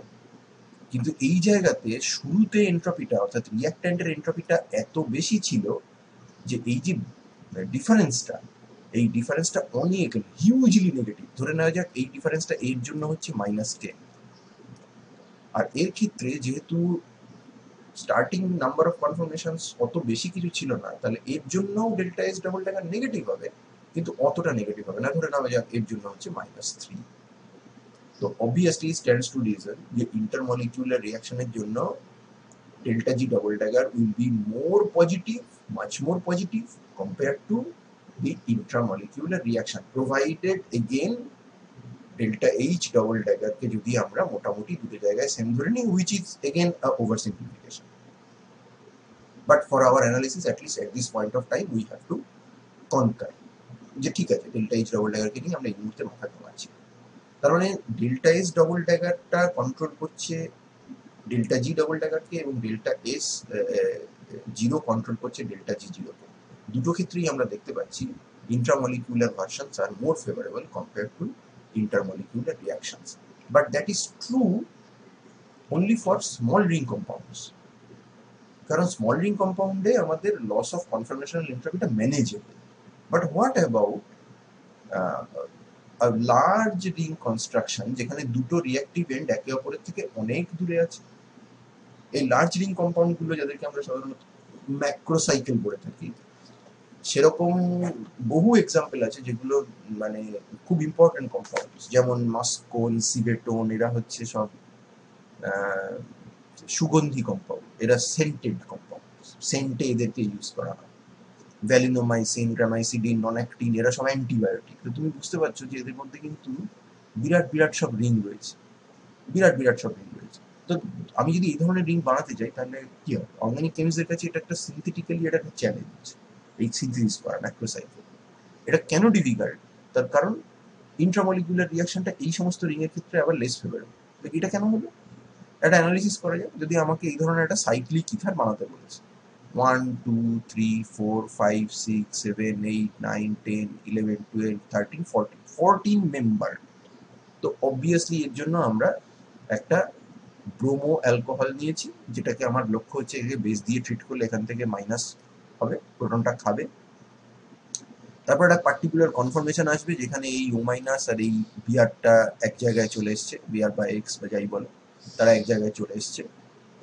কিন্তু এই জায়গাতে শুরুতে এন্ট্রপিটা অর্থাৎ রিয়াক্ট্যান্টের এন্ট্রপিটা এত বেশি ছিল যে এই যে ডিফারেন্সটা অনেক হিউজলি নেগেটিভ। ধরে নেওয়া যাক এই ডিফারেন্সটা এর জন্য হচ্ছে -10, আর এর ক্ষেত্রে যেহেতু স্টার্টিং নাম্বার অফ কনফার্মেশনস অত বেশি কিছু ছিল না, তাহলে এর জন্যও delta S double dagger negative হবে, কিন্তু অতটা নেগেটিভ হবে না। ধরে নেওয়া যাক এর জন্য হচ্ছে -3। তো অবভিয়াসলি স্ট্যান্ডস টু রিজন যে ইন্টারমলিকুলার রিয়াকশনের জন্য delta G double dagger will be more positive, much more positive compared to the intramolecular reaction, provided again delta H double dagger কে যদি আমরা মোটামুটি দুটো জায়গায় সেম ধরে নিই, which is again a oversimplification. But for our analysis, at least at this point of time, we have to concur যে ঠিক আছে ডেল্টা এইচ ডবল ড্যাগারকে নিয়ে আমরা এই মুহূর্তে মাথা ঘামাচ্ছি। তার মানে ডেল্টা এইচ ডবল ড্যাগারটা কন্ট্রোল করছে ডেল্টা জি ডবল ড্যাগারকে, এবং ডেল্টা এস জিরো কন্ট্রোল করছে ডেল্টা জি জিরোকে। দুটো ক্ষেত্রেই আমরা দেখতে পাচ্ছি intramolecular versions are more favorable compared to intermolecular reactions. But that is true only for small ring compounds. কারণ স্মল রিং কম্পাউন্ডে আমাদের লস অফ কনফার্মেশনাল এন্ট্রপিটা manageable. But what about large ring construction যেখানে দুটো রিয়াক্টিভ এন্ড একে অপরের থেকে অনেক দূরে আছে? এই লার্জ রিং কম্পাউন্ড গুলো যাদেরকে আমরা সাধারণত ম্যাক্রোসাইকেল বলে থাকি, সেরকম বহু এক্সাম্পল আছে যেগুলো মানে খুব ইম্পর্টেন্ট কম্পাউন্ড, যেমন মাস্কোন, সিবেটোন, এরা হচ্ছে সব সুগন্ধি কম্পাউন্ড, এরা সেন্টেড কম্পাউন্ড, সেন্টে এদেরকে ইউজ করা হয়। ভ্যালিনোমাইসিন, গ্রামাইসিডিন, ননঅ্যাক্টিন, এরা সব অ্যান্টিবায়োটিক। তো তুমি বুঝতে পারছো যে এদের মধ্যে কিন্তু বিরাট বিরাট সব রিং রয়েছে, বিরাট বিরাট সব রিং রয়েছে। তো আমি যদি এই ধরনের রিং বানাতে যাই তাহলে কি হবে? অর্গানিক কেমিস্টদের কাছে এটা একটা সিনথেটিক্যালি এটা একটা চ্যালেঞ্জ, এই সিনথেসিস করা ম্যাক্রোসাইকেল। এটা কেন ডিফিকাল্ট? তার কারণ ইন্ট্রামলিকুলার রিয়াকশনটা এই সমস্ত রিং এর ক্ষেত্রে আবার লেস ফেভারেবল। তো এটা কেন হলো? একটা অ্যানালিসিস করা যাক। যদি আমাকে এই ধরনের একটা সাইক্লিক ইথার বানাতে বলেছে, 1 2 3 4 5 6 7 8 9 10 11 12 13 14 মেম্বার। তো অবভিয়াসলি এর জন্য আমরা একটা ব্রোমো অ্যালকোহল নিয়েছি, যেটাকে আমার লক্ষ্য হচ্ছে একে বেস দিয়ে ট্রিট করলে এখান থেকে মাইনাস হবে, প্রোটনটা খাবে। তারপর একটা পার্টিকুলার কনফরমেশন আসবে যেখানে এই ও মাইনাস আর এই বিআরটা এক জায়গায় চলে এসছে, বিআর বা এক্স বা যাই বলো, তারা এক জায়গায় চলে এসছে,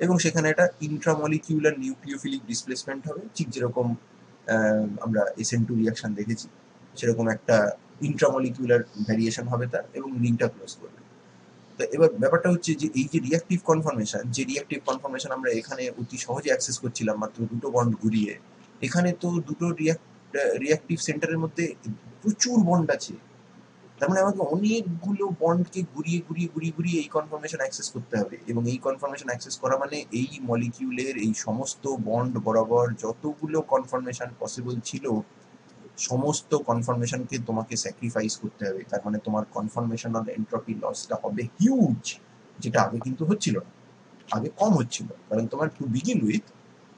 এবং সেখানে একটা ইন্ট্রামলিকিউলার নিউক্লিওফিলিক ডিসপ্লেসমেন্ট হবে, ঠিক যেরকম আমরা SN2 রিয়াকশন দেখেছি সেরকম একটা ইন্ট্রামলিকিউলার ভ্যারিয়েশন হবে তার, এবং রিংটা ক্লোজ করবে। তো এবার ব্যাপারটা হচ্ছে যে এই যে রিয়াক্টিভ কনফরমেশন আমরা এখানে অতি সহজে অ্যাক্সেস করছিলাম মাত্র দুটো বন্ড ঘুরিয়ে, এখানে তো দুটো রিয়াক্টিভ সেন্টারের মধ্যে প্রচুর বন্ড আছে। তার মানে আমাকে অনেকগুলো বন্ডকে ঘুরিয়ে ঘুরিয়ে ঘুরিয়ে ঘুরিয়ে এই কনফরমেশন অ্যাক্সেস করতে হবে, এবং এই কনফরমেশন অ্যাক্সেস করা মানে এই মলিকিউলের এই সমস্ত বন্ড বরাবর যতগুলো কনফরমেশন পসিবল ছিল সমস্ত কনফরমেশনকে তোমাকে স্যাক্রিফাইস করতে হবে। তার মানে তোমার কনফরমেশনাল এন্ট্রপি লসটা হবে হিউজ, যেটা আগে কিন্তু হচ্ছিল না, আগে কম হচ্ছিল। কারণ তোমার two begin with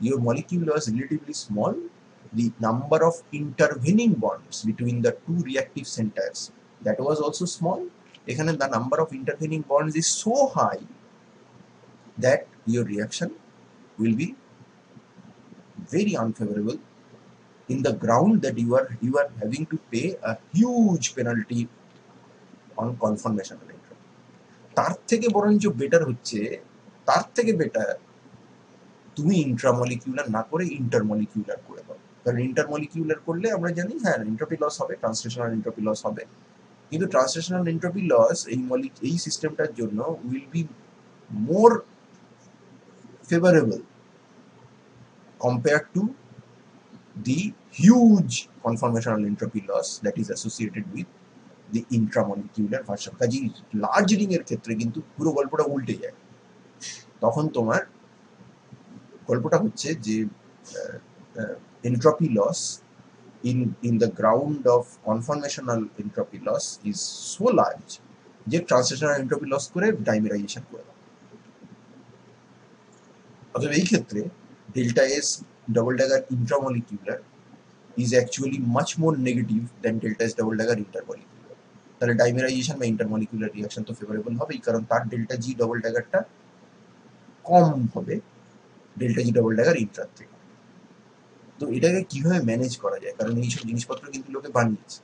your molecule was relatively small, the number of intervening bonds between the two reactive centers that was also small. এখানে the number of intervening bonds is so high that your reaction will be very unfavorable in the ground that you are having to pay a huge penalty on conformational entropy. তার থেকে বরঞ্চ better হচ্ছে, তার থেকে better তুমি ইন্ট্রামলিকিউলার না করে ইন্টারমলিকিউলার করে দাও। কারণ ইন্টারমলিকিউলার করলে আমরা জানি হ্যাঁ এন্ট্রপি লস হবে, ট্রান্সলেশনাল এন্ট্রপি লস হবে, কিন্তু ট্রান্সলেশনাল এন্ট্রপি লস এই সিস্টেমটার জন্য will be more favourable compare to the huge conformational entropy loss that is associated with the intramolecular version. কাজেই লার্জ রিং এর ক্ষেত্রে কিন্তু পুরো গল্পটা উল্টে যায়। তখন তোমার গল্পটা হচ্ছে যে entropy loss in the ground of conformational entropy loss is so large যে ট্রান্সলেশনাল এন্ট্রপি লস করে ডাইমেরাইজেশন করে দাও। অতএব এই ক্ষেত্রে delta S double dagger intramolecular is actually much more negative than delta S double dagger intermolecular. তাহলে ডাইমেরাইজেশন বা intermolecular reaction তো ফেভারেবল হবেই, কারণ তার ডেল্টা জি ডবল ড্যাগারটা কম হবে ডেল্টা জি ডবল ড্যাগার ইন্ট্রার থেকে। তো এটাকে কিভাবে ম্যানেজ করা যায়, কারণ এইসব জিনিসপত্র কিন্তু লোকে বানিয়েছে।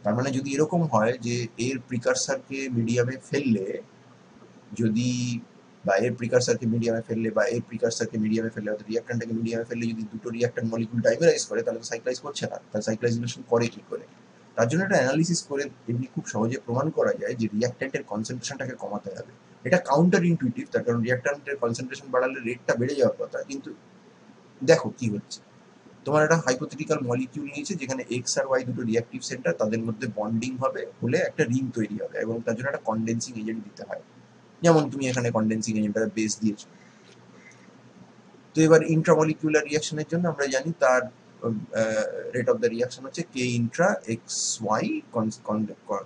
তার মানে যদি এরকম হয় যে এর প্রিকারসারকে মিডিয়ামে ফেললে যদি বা এর প্রিকারসারকে মিডিয়ামে ফেললে বা এর প্রিকারসারকে মিডিয়ামে ফেললে অর্থাৎ রিঅ্যাক্ট্যান্টটাকে মিডিয়ামে ফেললে যদি দুটো রিঅ্যাক্ট্যান্ট মলিকুল ডাইমেরাইজ করে, তাহলে তো সাইক্লাইজ করছে না, তাহলে সাইক্লাইজেশন করে কি করে? তার জন্য একটা অ্যানালিসিস করে এমনি খুব সহজে প্রমাণ করা যায় যে রিঅ্যাক্ট্যান্টের কনসেন্ট্রেশনটাকে কমাতে হবে। এটা কাউন্টার ইনটুইটিভ, তার কারণ রিঅ্যাক্ট্যান্টের কনসেন্ট্রেশন বাড়ালে রেটটা বেড়ে যাওয়ার কথা, কিন্তু দেখো কি হচ্ছে। তোমার একটা হাইপোথেটিক্যাল মলিকিউল নিয়েছে যেখানে এক্স আর ওয়াই দুটো রিঅ্যাক্টিভ সেন্টার, তাদের মধ্যে বন্ডিং হবে, হলে একটা রিং তৈরি হবে এবং তার জন্য একটা কন্ডেন্সিং এজেন্ট দিতে হয়, যেমন তুমি এখানে কন্ডেন্সিং এজেন্টটা বেস দিয়েছো। তো এবার ইন্ট্রামলিকুলার রিঅ্যাকশনের জন্য আমরা জানি তার রেট অফ দ্য রিঅ্যাকশন হচ্ছে K intra X Y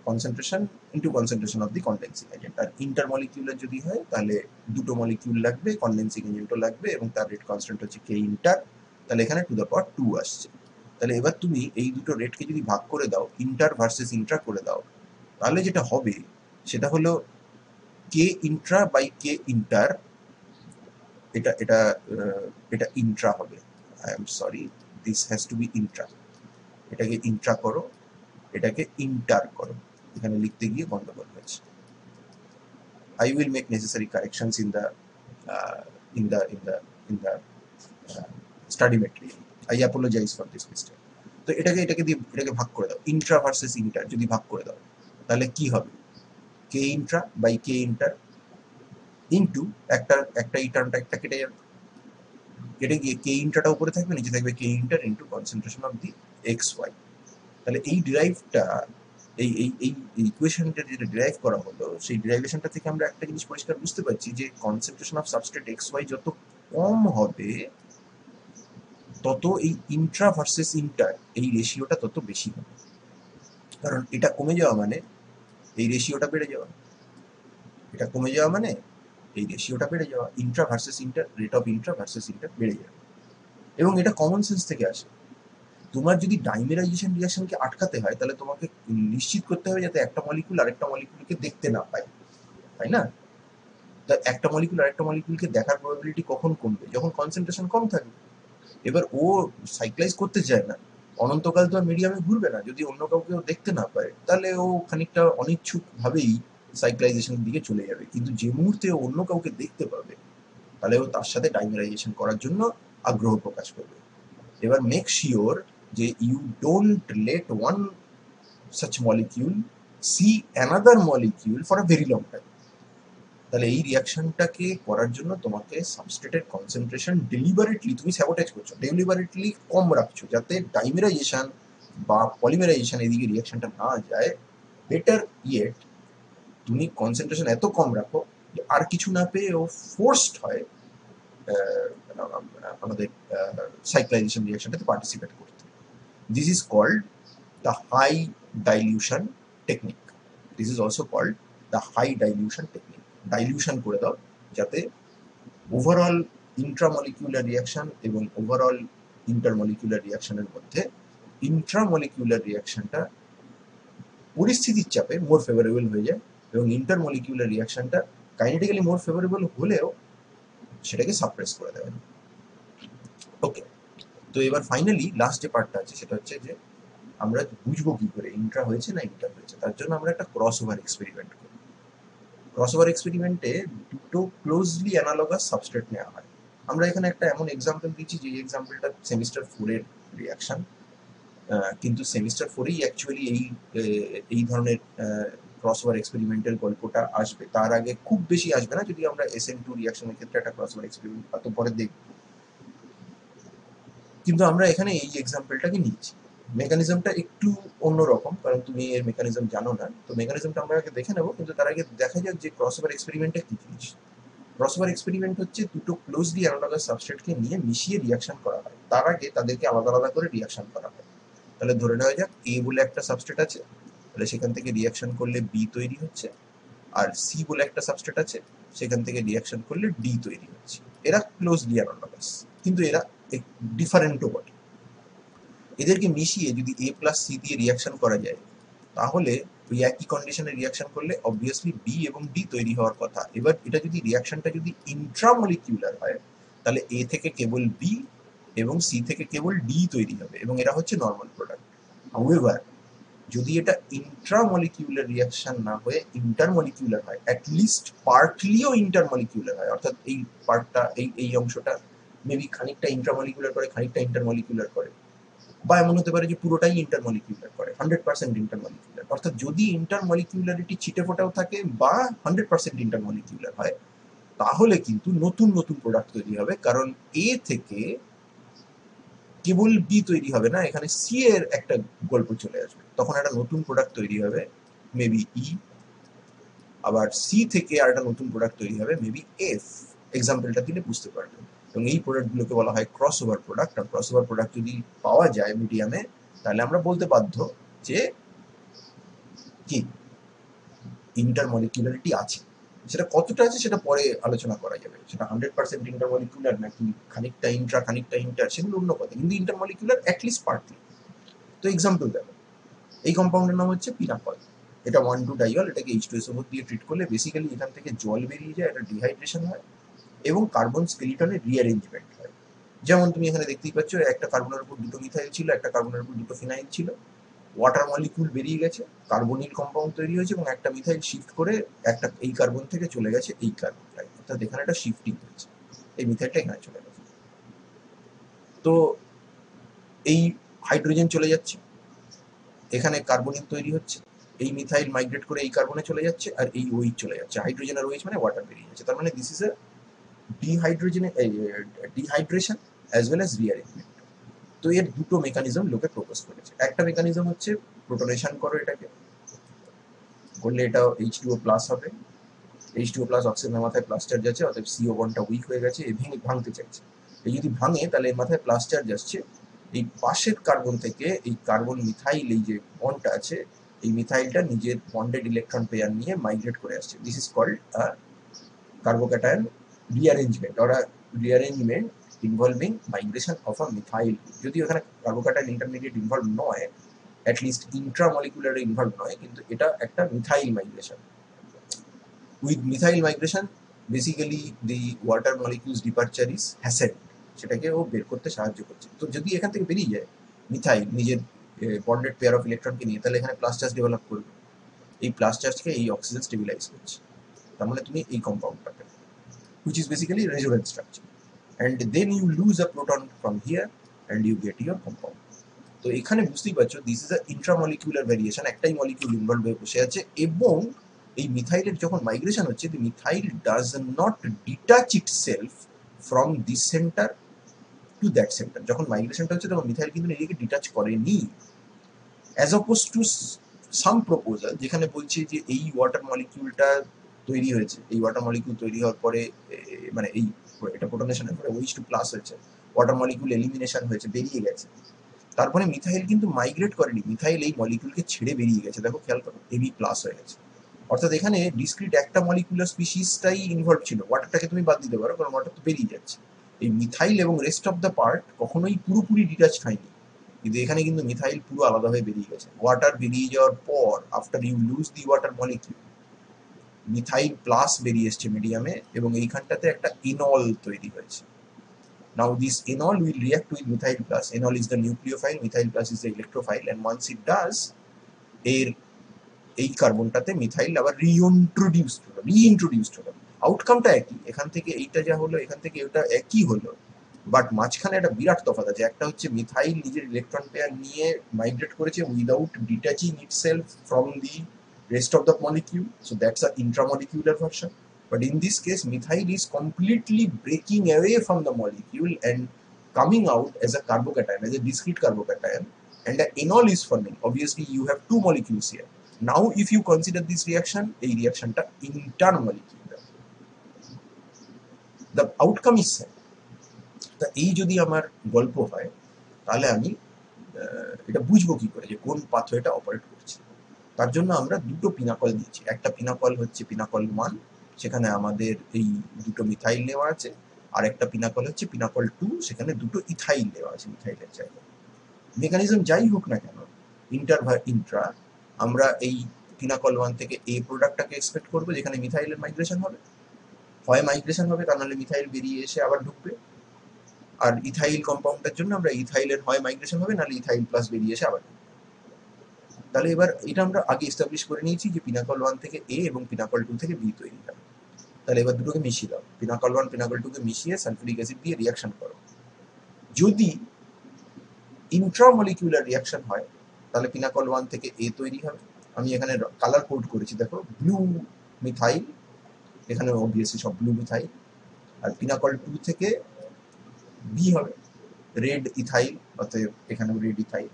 concentration into concentration of the condensing agent. আর ইন্টারমলিকুলার যদি হয় তাহলে দুটো মলিকিউল লাগবে, কন্ডেন্সিং এজেন্টও লাগবে এবং তার রেট কনস্ট্যান্ট হচ্ছে কে ইন্টার, তাহলে এখানে টু দ্য পাওয়ার 2 আসছে। তাহলে এবার তুমি এই দুটো রেটকে যদি ভাগ করে দাও, ইন্টার ভার্সেস ইন্ট্রা করে দাও, তাহলে যেটা হবে সেটা হলো K intra by K inter, এটা এটা এটা ইন্ট্রা হবে। I am sorry, this has to be intra. এটাকে ইন্ট্রা করো, এটাকে ইন্টার করো, এখানে লিখতে গিয়ে গন্ডগোল হয়েছে। I will make necessary corrections in the uh, in the in the in the study material. I apologize for this mistake. তো এটাকে এটাকে দিয়ে এটাকে ভাগ করে দাও, ইন্ট্রা ভার্সেস ইন্টার যদি ভাগ করে দাও, তাহলে কি হবে? K intra by K inter into একটা একটা এই টার্মটা একটা কেটে যাবে, কেটে গিয়ে কে ইন্টারটা উপরে থাকবে, নিচে থাকবে K inter into concentration of the X Y. তাহলে এই ডিরাইভটা এই এই এই ইকুয়েশনটা যেটা ডিরাইভ করা হলো, সেই ডিরাইভেশনটা থেকে আমরা একটা জিনিস পরিষ্কার বুঝতে পারছি যে concentration of substrate X Y যত কম হবে, তত এই ইন্ট্রা ভার্সেস ইন্টার এই রেশিওটা তত বেশি হবে। কারণ এটা কমে যাওয়া মানে এই রেশিওটা বেড়ে যাওয়া, এটা কমে যাওয়া মানে এই রেশিওটা বেড়ে যাওয়া, Intra versus inter, rate of Intra versus inter বেড়ে যাবে। এবং এটা কমন সেন্স থেকে আসে। তোমার যদি ডাইমেরাইজেশন রিঅ্যাকশনকে আটকাতে হয়, তাহলে তোমাকে নিশ্চিত করতে হবে যাতে একটা মলিকুল আরেকটা মলিকুলকে দেখতে না পায়, তাই না? তা একটা মলিকুল আরেকটা মলিকুলকে দেখার প্রবাবিলিটি কখন কমবে? যখন কনসেন্ট্রেশন কম থাকবে। এবার ও সাইক্লাইজ করতে চায় না, অনন্তকাল তো আর মিডিয়ামে ঘুরবে না, যদি অন্য কাউকে ও দেখতে না পায় তাহলে ও খানিকটা অনিচ্ছুক ভাবেই সাইক্লাইজেশনের দিকে চলে যাবে। কিন্তু যে মুহূর্তে ও অন্য কাউকে দেখতে পাবে, তাহলে ও তার সাথে ডাইমেরাইজেশন করার জন্য আগ্রহ প্রকাশ করবে। এবার মেক শিওর যে you don't let one such molecule see another molecule for a very long time. তাহলে এই রিঅ্যাকশনটাকে করার জন্য তোমাকে সাবস্ট্রেটের কনসেন্ট্রেশন ডেলিবারেটলি তুমি স্যাবোটেজ করছো, ডেলিবারেটলি কম রাখছো, যাতে ডাইমেরাইজেশন বা পলিমেরাইজেশন এদিকে রিঅ্যাকশনটা না যায়। বেটার ইয়েট, তুমি কনসেন্ট্রেশন এত কম রাখো যে আর কিছু না পেয়ে ও ফোর্সড হয় আমাদের সাইক্লাইজেশন রিঅ্যাকশনটাতে পার্টিসিপেট করতে। This is called the high dilution technique. This is also called the high dilution technique. Dilution করে দাও যাতে ওভারঅল ইন্ট্রামলিকুলার রিঅ্যাকশন এবং ওভারঅল ইন্টারমলিকুলার রিঅ্যাকশনের মধ্যে ইন্ট্রামলিকুলার রিঅ্যাকশনটা পরিস্থিতির চাপে মোর ফেভারেবল হয়ে যায় এবং ইন্টারমলিকুলার রিঅ্যাকশনটা কাইনেটিক্যালি মোর ফেভারেবল হলেও সেটাকে সাপ্রেস করে দেবে। ওকে, তো এবার ফাইনালি লাস্ট যে পার্টটা আছে সেটা হচ্ছে যে আমরা বুঝবো কি করে ইন্ট্রা হয়েছে না ইন্টার হয়েছে। তার জন্য আমরা একটা ক্রস ওভার এক্সপেরিমেন্ট করি। ক্রস ওভার এক্সপেরিমেন্টে দুটো ক্লোজলি অ্যানালগাস সাবস্ট্রেট নেওয়া হয়। আমরা এখানে একটা এমন এক্সাম্পল দিচ্ছি যে এক্সাম্পলটা সেমিস্টার 4-এর রিঅ্যাকশন, কিন্তু সেমিস্টার 4-এই অ্যাকচুয়ালি এই ধরনের ক্রস ওভার এক্সপেরিমেন্টের গল্পটা আসবে, তার আগে খুব বেশি আসবে না, যদি আমরা SN2 রিঅ্যাকশনের ক্ষেত্রে একটা ক্রস ওভার এক্সপেরিমেন্ট এত পরে দেখব। কিন্তু আমরা এখানে এই এক্সাম্পলটাকে নিয়েছি। মেকানিজমটা একটু অন্যরকম, কারণ তুমি এর মেকানিজম জানো না, তো মেকানিজমটা আমরা আগে দেখে নেবো, কিন্তু তার আগে দেখা যাক যে ক্রস ওভার এক্সপেরিমেন্টটা কি জিনিস। ক্রস ওভার এক্সপেরিমেন্ট হচ্ছে দুটো ক্লোজলি অ্যানালগাস সাবস্ট্রেটকে নিয়ে মিশিয়ে রিঅ্যাকশন করা হয়, তার আগে তাদেরকে আলাদা আলাদা করে রিঅ্যাকশন করা হয়। তাহলে ধরে নেওয়া যাক এ বলে একটা সাবস্ট্রেট আছে, তাহলে সেখান থেকে রিয়াকশন করলে বি তৈরি হচ্ছে, আর সি বলে একটা সাবস্ট্রেট আছে, সেখান থেকে রিয়াকশন করলে ডি তৈরি হচ্ছে। এরা ক্লোজলি অ্যানালগাস, কিন্তু এরা ডিফারেন্টও বটে। এদেরকে মিশিয়ে যদি এ প্লাস সি দিয়ে রিয়াকশন করা যায়, তাহলে ওই একই কন্ডিশনে রিয়াকশন করলে অবভিয়াসলি বি এবং ডি তৈরি হওয়ার কথা। এবার এটা যদি রিয়াকশনটা যদি ইন্ট্রামলিকিউলার হয়, তাহলে এ থেকে কেবল বি এবং সি থেকে কেবল ডি তৈরি হবে, এবং এরা হচ্ছে নর্মাল প্রোডাক্ট। হাউএভার যদি এটা ইন্ট্রামলিকিউলার রিয়াকশন না হয়ে ইন্টারমলিকিউলার হয়, অ্যাটলিস্ট পার্টলিও ইন্টারমলিকিউলার হয়, অর্থাৎ এই পার্টটা এই অংশটা মেবি খানিকটা ইন্ট্রামলিকিউলার করে, খানিকটা ইন্টারমলিকিউলার করে, বা এমন হতে পারে যে পুরোটাই ইন্টারমলিকিউলার করে, 100% ইন্টারমলিকিউলার। অর্থাৎ যদি ইন্টারমলিকিউলারিটি ছিটে ফোটাও থাকে বা 100% ইন্টারমলিকিউলার হয়, তাহলে কিন্তু নতুন নতুন প্রোডাক্ট তৈরি হবে, কারণ এ থেকে কেবল বি তৈরি হবে না, এখানে সি এর একটা গল্প চলে আসবে, তখন একটা নতুন প্রোডাক্ট তৈরি হবে মেবি ই, আবার সি থেকে আর একটা নতুন প্রোডাক্ট তৈরি হবে মেবি এফ। এক্সাম্পলটা দিলে বুঝতে পারবেন। এবং এই প্রোডাক্টগুলোকে বলা হয় ক্রস ওভার প্রোডাক্ট। আর ক্রস ওভার প্রোডাক্ট যদি পাওয়া যায় মিডিয়ামে, তাহলে আমরা বলতে বাধ্য যে কি ইন্টারমলিকুলারিটি আছে। সেটা কতটা আছে সেটা পরে আলোচনা করা যাবে, সেটা 100% ইন্টারমলিকুলার নাকি খানিকটা ইন্ট্রা খানিকটা ইন্টার, সেগুলো অন্য কথা, কিন্তু ইন্টারমলিকুলার অ্যাটলিস্ট পার্টলি। তো এক্সাম্পল দেখো, এই কম্পাউন্ডের নাম হচ্ছে পিনাকল। এটা 1,2-ডাইয়ল, এটাকে H2SO4 দিয়ে ট্রিট করলে বেসিক্যালি এখান থেকে জল বেরিয়ে যায়, এটা ডিহাইড্রেশন হয় এবং কার্বন স্কেলিটনের রিঅ্যারেঞ্জমেন্ট হয়। যেমন তুমি এখানে দেখতেই পাচ্ছ, একটা কার্বনের উপর দুটো মিথাইল ছিল, একটা কার্বনের উপর দুটো ফিনাইল ছিল, ওয়াটার মলিকিউল বেরিয়ে গেছে, কার্বনিল কম্পাউন্ড তৈরি হয়েছে, এবং একটা মিথাইল শিফট করে একটা এই কার্বন থেকে চলে গেছে এই কার্বনটায়, অর্থাৎ এখানে একটা শিফটিং হয়েছে, এই মিথাইলটা এখানে চলে গেছে। তো এই হাইড্রোজেন চলে যাচ্ছে, এখানে কার্বনিল তৈরি হচ্ছে, এই মিথাইল মাইগ্রেট করে এই কার্বনে চলে যাচ্ছে, আর এই ওইচ চলে যাচ্ছে, হাইড্রোজেন আর ওইচ মানে ওয়াটার বেরিয়ে যাচ্ছে। তার মানে this is a dehydration as well as rearrangement. তো এর দুটো মেকানিজম লোকে প্রপোজ করেছে। একটা মেকানিজম হচ্ছে প্রোটনেশন করো, এটাকে করলে এটা H2O প্লাস হবে, H2O প্লাস অক্সিজেনের মাথায় প্লাস চার্জ আছে, অর্থাৎ CO বন্ডটা উইক হয়ে গেছে, এ ভেঙে ভাঙতে চাইছে। এই যদি ভাঙে তাহলে এর মাথায় প্লাস চার্জ আসছে, এই পাশের কার্বন থেকে এই কার্বন মিথাইল এই যে বন্ডটা আছে, এই মিথাইলটা নিজের বন্ডেড ইলেকট্রন পেয়ার নিয়ে মাইগ্রেট করে আসছে। This is called carbocation rearrangement or rearrangement involving migration of a methyl. যদি ওখানে কার্বোক্যাটায়ন ইন্টারমিডিয়েট ইনভলভ নয়, অ্যাটলিস্ট ইন্ট্রামলিকুলারে ইনভলভ নয়, কিন্তু এটা একটা methyl migration. With methyl migration basically the water molecules departure is hastened, সেটাকে ও বের করতে সাহায্য করছে। তো যদি এখান থেকে বেরিয়ে যায় মিথাইল নিজের বন্ডেড পেয়ার অফ ইলেকট্রনকে নিয়ে, তাহলে এখানে প্লাস চার্জ ডেভেলপ করবে, এই প্লাস চার্জকে এই অক্সিজেন স্টেবিলাইজ করছে। তার মানে তুমি এই কম্পাউন্ডটাকে, which is basically resonance structure, and then you lose a proton from here and you get your compound. তো এখানে বুঝতেই পারছো this is a intramolecular variation, একটাই মলিকিউল ইনভলভ হয়ে বসে আছে, এবং এই মিথাইলের যখন মাইগ্রেশন হচ্ছে, the methyl does not detach itself from this centre to that centre. যখন মাইগ্রেশনটা হচ্ছে তখন মিথাইল কিন্তু নিজেকে ডিটাচ করেনি, as oppose to some proposal যেখানে বলছে যে এই ওয়াটার মলিকিউলটা তৈরি হয়েছে, এই ওয়াটার মলিকিউল তৈরি হওয়ার পরে মানে এই এটা প্রোটনেশনের পরে OH2 প্লাস হয়েছে, ওয়াটার মলিকিউল এলিমিনেশন হয়েছে, বেরিয়ে গেছে, তারপরে মিথাইল কিন্তু মাইগ্রেট করেনি, মিথাইল এই মলিকিউলকে ছেড়ে বেরিয়ে গেছে, দেখো খেয়াল করো, এবি প্লাস হয়ে গেছে। অর্থাৎ এখানে ডিসক্রিট একটা মলিকুলার স্পিসিসটাই ইনভলভ ছিল, ওয়াটারটাকে তুমি বাদ দিতে পারো কারণ ওয়াটার তো বেরিয়ে যাচ্ছে। এই মিথাইল এবং রেস্ট অফ দ্য পার্ট কখনোই পুরোপুরি ডিটাচ হয়নি, কিন্তু এখানে কিন্তু মিথাইল পুরো আলাদা হয়ে বেরিয়ে গেছে। ওয়াটার বেরিয়ে যাওয়ার পর after you lose the water molecule, methyl plus বেরিয়ে এসছে মিডিয়ামে, এবং এইখানটাতে একটা ইনল তৈরি হয়েছে। Now this enol will react with methyl plus. Enol is the nucleophile, methyl plus is the electrophile, and once it does, এর এই কার্বনটাতে মিথাইল আবার রিইন্ট্রোডিউসড হলো। আউটকামটা একই, এখান থেকে এইটা যা হলো, এখান থেকে ওটা একই হলো, বাট মাঝখানে একটা বিরাট তফাৎ আছে। একটা হচ্ছে মিথাইল নিজের ইলেকট্রন পেয়ার নিয়ে মাইগ্রেট করেছে without detaching itself from the rest of the molecule, so that's a intramolecular version. But in this case, methyl is completely breaking away from the molecule and coming out as a carbocation, as a discrete carbocation, and an enol is forming. Obviously, you have two molecules here. Now, if you consider this reaction, a reaction ta intermolecular. The outcome is same. তা এই যদি আমার গল্প হয়, তাহলে আমি এটা বুঝবো কি করে যে কোন পাথওয়েটা অপারেট করছে। তার জন্য আমরা দুটো পিনাকল দিয়েছি। একটা পিনাকল হচ্ছে পিনাকল 1, সেখানে আমাদের এই দুটো মিথাইল নেওয়া আছে, আর একটা পিনাকল হচ্ছে পিনাকল 2, সেখানে দুটো ইথাইল নেওয়া আছে মিথাইলের জায়গায়। মেকানিজম যাই হোক না কেন, ইন্ট্রা আমরা এই পিনাকল 1 থেকে এ প্রোডাক্টটাকে এক্সপেক্ট করবো, যেখানে মিথাইলের মাইগ্রেশন হবে, হয় মাইগ্রেশন হবে, তা নাহলে মিথাইল বেরিয়ে এসে আবার ঢুকবে। আর ইথাইল কম্পাউন্ডের জন্য আমরা ইথাইলের হয় মাইগ্রেশন হবে, নাহলে ইথাইল প্লাস বেরিয়ে এসে আবার ঢুকবে। তাহলে এবার এটা আমরা আগে এস্টাবলিশ করে নিয়েছি যে পিনাকল 1 থেকে এ এবং পিনাকল 2 থেকে বি তৈরি হবে। তাহলে এবার দুটোকে মিশিয়ে দাও, পিনাকল 1 পিনাকল 2 কে মিশিয়ে সালফিউরিক অ্যাসিড দিয়ে রিয়াকশন করো। যদি ইন্ট্রামলিকিউলার রিয়াকশন হয় তাহলে পিনাকল 1 থেকে এ তৈরি হবে। আমি এখানে কালার কোড করেছি, দেখো, ব্লু মিথাইল, এখানে অবভিয়াসলি সব ব্লু মিথাইল। আর পিনাকল 2 থেকে বি হবে রেড ইথাইল, অতএব এখানেও রেড ইথাইল।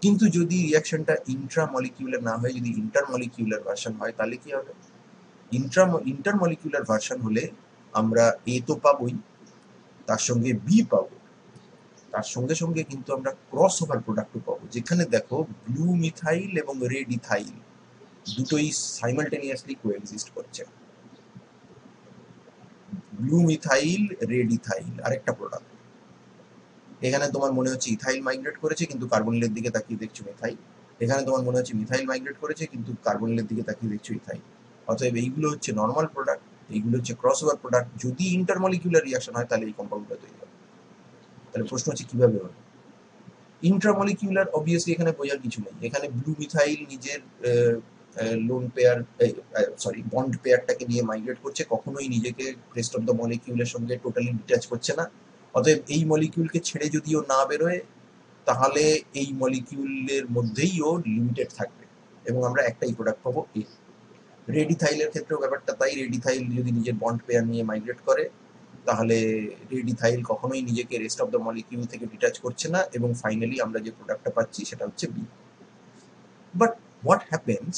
কিন্তু যদি রিয়াকশনটা ইন্ট্রামলিকিউলার না হয়, যদি ইন্টারমলিকিউলার ভার্সন হয়, তাহলে কি হবে? ইন্টারমলিকিউলার ভার্সন হলে আমরা এ তো পাবোই, তার সঙ্গে বি পাবো, তার সঙ্গে সঙ্গে কিন্তু আমরা ক্রস ওভার প্রোডাক্টও পাবো, যেখানে দেখো ব্লু মিথাইল এবং রেড ইথাইল দুটোই সাইমালটেনিয়াসলি কোএক্সিস্ট করছে। ব্লু মিথাইল, রেড ইথাইল, আরেকটা প্রোডাক্ট। এখানে তোমার মনে হচ্ছে ইথাইল মাইগ্রেট করেছে, কিন্তু কার্বনিলের দিকে তাকিয়ে দেখছো মিথাইল। এখানে তোমার মনে হচ্ছে মিথাইল মাইগ্রেট করেছে, কিন্তু কার্বনিলের দিকে তাকিয়ে দেখছো ইথাইল। অতএব এইগুলো হচ্ছে নর্মাল প্রোডাক্ট, এইগুলো হচ্ছে ক্রস ওভার প্রোডাক্ট। যদি ইন্টারমলিকিউলার রিয়াকশন হয় তাহলে এই কম্পাউন্ডটা তৈরি হবে। তাহলে প্রশ্ন হচ্ছে কিভাবে হবে? ইন্ট্রামলিকিউলার অবভিয়াসলি এখানে বোঝার কিছু নেই। এখানে ব্লু মিথাইল নিজের লোন পেয়ার, সরি, বন্ড পেয়ারটাকে নিয়ে মাইগ্রেট করছে, কখনোই নিজেকে রেস্ট অফ দ্য মলিকিউলের সঙ্গে টোটালি ডিটাচ করছে না। অতএব এই মলিকিউলকে ছেড়ে যদি ও না বেরোয়, তাহলে এই মলিকিউলের মধ্যেই ও লিমিটেড থাকবে, এবং আমরা একটাই প্রোডাক্ট পাবো, এ। রেড ইথাইলের ক্ষেত্রেও ব্যাপারটা তাই। রেড ইথাইল যদি নিজের বন্ড পেয়ার নিয়ে মাইগ্রেট করে, তাহলে রেড ইথাইল কখনোই নিজেকে রেস্ট অফ দ্য মলিকিউল থেকে ডিটাচ করছে না, এবং ফাইনালি আমরা যে প্রোডাক্টটা পাচ্ছি সেটা হচ্ছে B. But what happens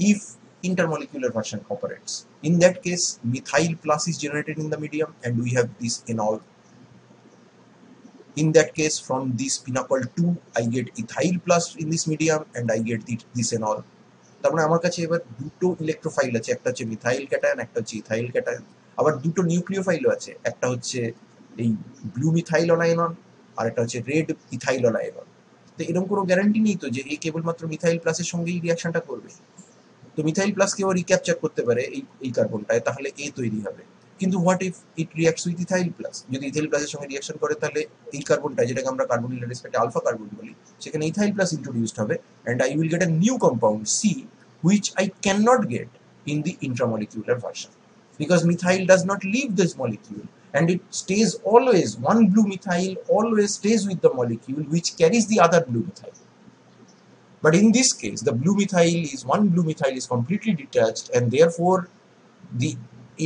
if intermolecular version operates? In that case, methyl plus is generated in the medium and we have this enol. In that case, from this pinnacle 2, I get ethyl plus in this medium and I get this enol. তার মানে আমার কাছে এবার দুটো electrophile আছে, একটা হচ্ছে methyl cation, একটা হচ্ছে ইথাইল ক্যাটায়ন। আবার দুটো নিউক্লিওফাইলও আছে, একটা হচ্ছে এই ব্লু মিথাইল অনায়নন, আর একটা হচ্ছে রেড ইথাইল অনায়নন। তো এরকম কোনো গ্যারান্টি নেই তো যে এ কেবলমাত্র মিথাইল প্লাসের সঙ্গেই রিয়াকশনটা করবে। তো মিথাইল প্লাসকেও রিক্যাপচার করতে পারে এই কার্বনটায়, তাহলে এ তৈরি হবে। কিন্তু what if it reacts with ethyl plus? যদি ইথাইল প্লাসের সঙ্গে রিয়াকশন করে, তাহলে এই কার্বনটা, যেটাকে আমরা কার্বনিলের রেসপেক্টে আলফা কার্বন বলি, সেখানে ইথাইল প্লাস ইন্ট্রোডিউসড হবে, and I will get a new compound C, which I cannot get in the intramolecular version, because methyl does not leave this molecule, and it stays always, one blue methyl always stays with the molecule which carries the other blue methyl. But in this case, the blue methyl is, one blue methyl is completely detached, and therefore the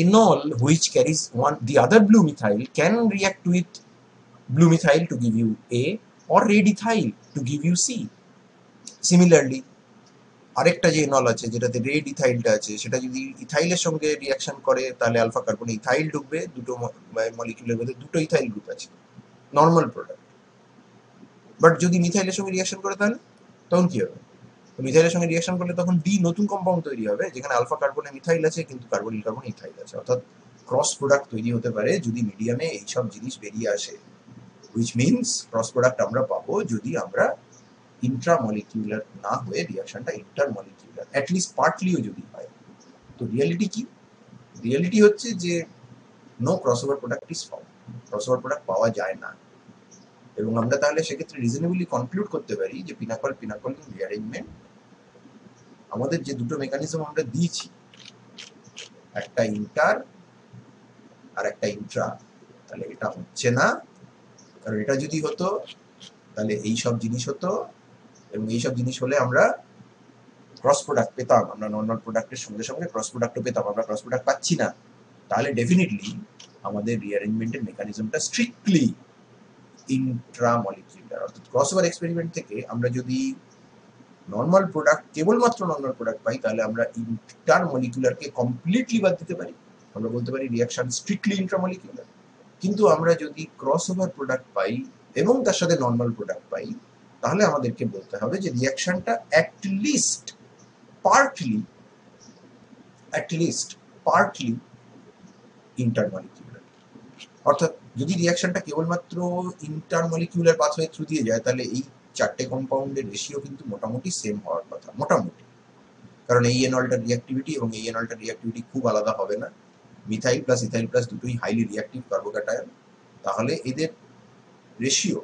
enol which carries the other blue methyl can react with blue methyl to give you A, or red ethyl to give you C. Similarly, আরেকটা যে এনল আছে, যেটাতে red ইথাইলটা আছে, সেটা যদি ইথাইলের সঙ্গে reaction করে, তাহলে আলফা কার্বনে ইথাইল ঢুকবে, দুটো মলিকিউলের মধ্যে দুটো ইথাইল গ্রুপ আছে, নর্মাল প্রোডাক্ট। বাট যদি মিথাইলের সঙ্গে রিয়াকশন করে, তাহলে তখন কি হবে? তো মিথাইলের সঙ্গে রিয়াকশন করলে তখন ডি নতুন কম্পাউন্ড তৈরি হবে, যেখানে আলফা কার্বনে মিথাইল আছে, কিন্তু কার্বনিল কার্বনে ইথাইল আছে। অর্থাৎ ক্রস প্রোডাক্ট তৈরি হতে পারে যদি মিডিয়ামে এইসব জিনিস বেরিয়ে আসে, হুইচ মিনস ক্রস প্রোডাক্ট আমরা পাবো যদি আমরা ইন্ট্রামলিকিউলার না হয়ে রিয়াকশনটা ইন্টারমলিকিউলার, অ্যাটলিস্ট পার্টলিও যদি হয়। তো রিয়ালিটি কি? রিয়ালিটি হচ্ছে যে no crossover product is found, crossover product পাওয়া যায় না। এবং আমরা তাহলে সেক্ষেত্রে রিজনেবলি কনক্লুড করতে পারি যে পিনাকল রিঅ্যারেঞ্জমেন্ট, আমাদের যে দুটো মেকানিজম আমরা দিয়েছি, একটা ইন্টার আর একটা ইন্ট্রা, তাহলে এটা হচ্ছে না। কারণ এটা যদি হতো তাহলে এই সব জিনিস হতো, এবং এইসব জিনিস হলে আমরা ক্রস প্রোডাক্ট পেতাম, আমরা নর্মাল প্রোডাক্টের সঙ্গে সঙ্গে ক্রস প্রোডাক্টও পেতাম। আমরা ক্রস প্রোডাক্ট পাচ্ছি না, তাহলে ডেফিনেটলি আমাদের রিঅ্যারেঞ্জমেন্টের মেকানিজমটা স্ট্রিক্টলি ইন্ট্রামলিকিউলার। অর্থাৎ ক্রস ওভার এক্সপেরিমেন্ট থেকে আমরা যদি নর্মাল প্রোডাক্ট, কেবলমাত্র নর্মাল প্রোডাক্ট পাই, তাহলে আমরা ইন্টারমলিকুলারকে কমপ্লিটলি বাদ দিতে পারি, আমরা বলতে পারি রিয়াকশন স্ট্রিক্টলি ইন্ট্রামলিকুলার। কিন্তু আমরা যদি ক্রস ওভার প্রোডাক্ট পাই এবং তার সাথে নর্মাল প্রোডাক্ট পাই, তাহলে আমাদেরকে বলতে হবে যে রিয়াকশনটা পার্টলি ইন্টারমলিকিউলার। অর্থাৎ যদি রিয়াকশনটা কেবলমাত্র ইন্টারমলিকিউলার পাথওয়ে থ্রু দিয়ে যায়, তাহলে এই চারটে কম্পাউন্ডের রেশিও কিন্তু মোটামুটি সেম হওয়ার কথা, মোটামুটি। কারণ এই এনলটার রিয়াক্টিভিটি এবং এই এনলটার রিয়াক্টিভিটি খুব আলাদা হবে না। মিথাইল প্লাস ইথাইল প্লাস দুটোই হাইলি রিয়াক্টিভ কার্বোক্যাটায়ন, তাহলে এদের রেশিও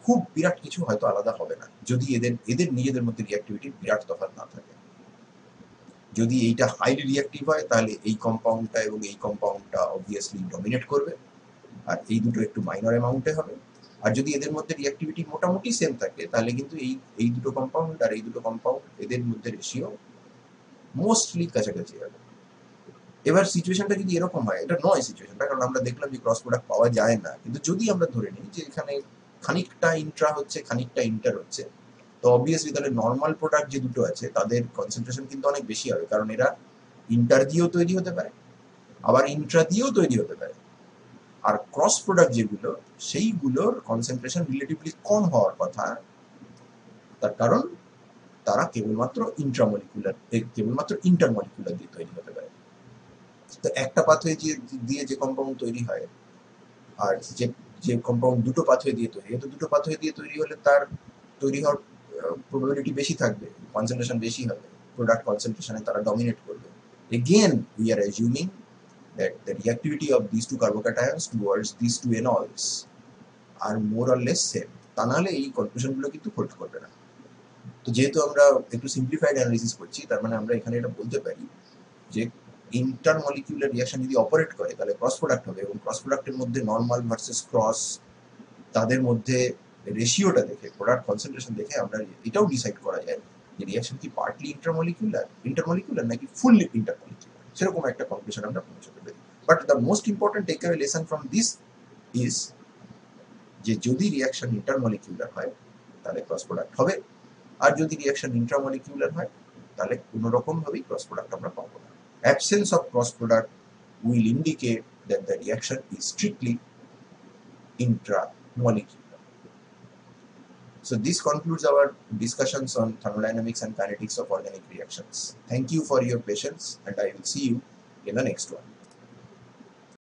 খুব বিরাট কিছু হয়তো আলাদা হবে না, যদি এদের নিজেদের মধ্যে রিয়াক্টিভিটির বিরাট তফাৎ না থাকে। যদি এইটা হাইলি রিয়াক্টিভ হয়, তাহলে এই কম্পাউন্ডটা এবং এই কম্পাউন্ডটা অবভিয়াসলি ডমিনেট করবে, আর এই দুটো একটু মাইনর অ্যামাউন্টে হবে। আর যদি এদের মধ্যে রিয়াক্টিভিটি মোটামুটি সেম থাকে, তাহলে কিন্তু এই দুটো কম্পাউন্ড আর এই দুটো কম্পাউন্ড এদের মধ্যে রেশিও মোস্টলি কাছাকাছি হবে। এবার সিচুয়েশনটা যদি এরকম হয়, এটা নয় সিচুয়েশনটা, কারণ আমরা দেখলাম যে ক্রস প্রোডাক্ট পাওয়া যায় না, কিন্তু যদি আমরা ধরে নিই যে এখানে খানিকটা ইন্ট্রা হচ্ছে খানিকটা ইন্টার হচ্ছে, তো অবভিয়াসলি তাহলে নর্মাল প্রোডাক্ট যে দুটো আছে তাদের কনসেন্ট্রেশন কিন্তু অনেক বেশি হবে, কারণ এরা ইন্টার দিয়েও তৈরি হতে পারে, আবার ইন্ট্রা দিয়েও তৈরি হতে পারে। আর ক্রস প্রোডাক্ট যেগুলো, সেইগুলোর কনসেন্ট্রেশন রিলেটিভলি কম হওয়ার কথা, তার কারণ তারা কেবলমাত্র ইন্টারমলিকুলার দিয়ে তৈরি হতে পারে। তো একটা পাথওয়ে দিয়ে যে কম্পাউন্ড তৈরি হয়, আর যে কম্পাউন্ড দুটো পাথওয়ে দিয়ে তৈরি হয়, তো দুটো পাথওয়ে দিয়ে তৈরি হলে তার তৈরি হওয়ার প্রবাবিলিটি বেশি থাকবে, কনসেন্ট্রেশন বেশি হবে, প্রোডাক্ট কনসেন্ট্রেশনে তারা ডমিনেট করবে। Again, we are assuming that the reactivity of these two carbocations towards these two enols are more or less same. তা নাহলে এই কনক্লুশনগুলো কিন্তু হোল্ড করবে না। তো যেহেতু আমরা একটু সিম্পলিফাইড অ্যানালিসিস করছি, তার মানে আমরা এখানে এটা বলতে পারি যে ইন্টারমলিকিউলার রিয়াকশন যদি অপারেট করে, তাহলে ক্রস প্রোডাক্ট হবে, এবং ক্রস প্রোডাক্টের মধ্যে নর্মাল ভার্সেস ক্রস, তাদের মধ্যে রেশিওটা দেখে, প্রোডাক্ট কনসেন্ট্রেশন দেখে আমরা এটাও ডিসাইড করা যায় যে রিয়াকশন কি পার্টলি ইন্টারমলিকুলার নাকি ফুললি ইন্টারমলিকুলার, সেরকম একটা কনক্লুশন আমরা পৌঁছতে পারি। But the most important take away lesson from this is যে যদি রিয়াকশন ইন্টারমলিকুলার হয় তাহলে ক্রস প্রোডাক্ট হবে, আর যদি রিয়াকশন ইন্ট্রামলিকুলার হয় তাহলে কোনো রকম ভাবেই ক্রস প্রোডাক্ট আমরা পাবো না। Absence of cross product will indicate that the reaction is strictly intramolecular. So this concludes our discussions on thermodynamics and kinetics of organic reactions. Thank you for your patience, and I will see you in the next one.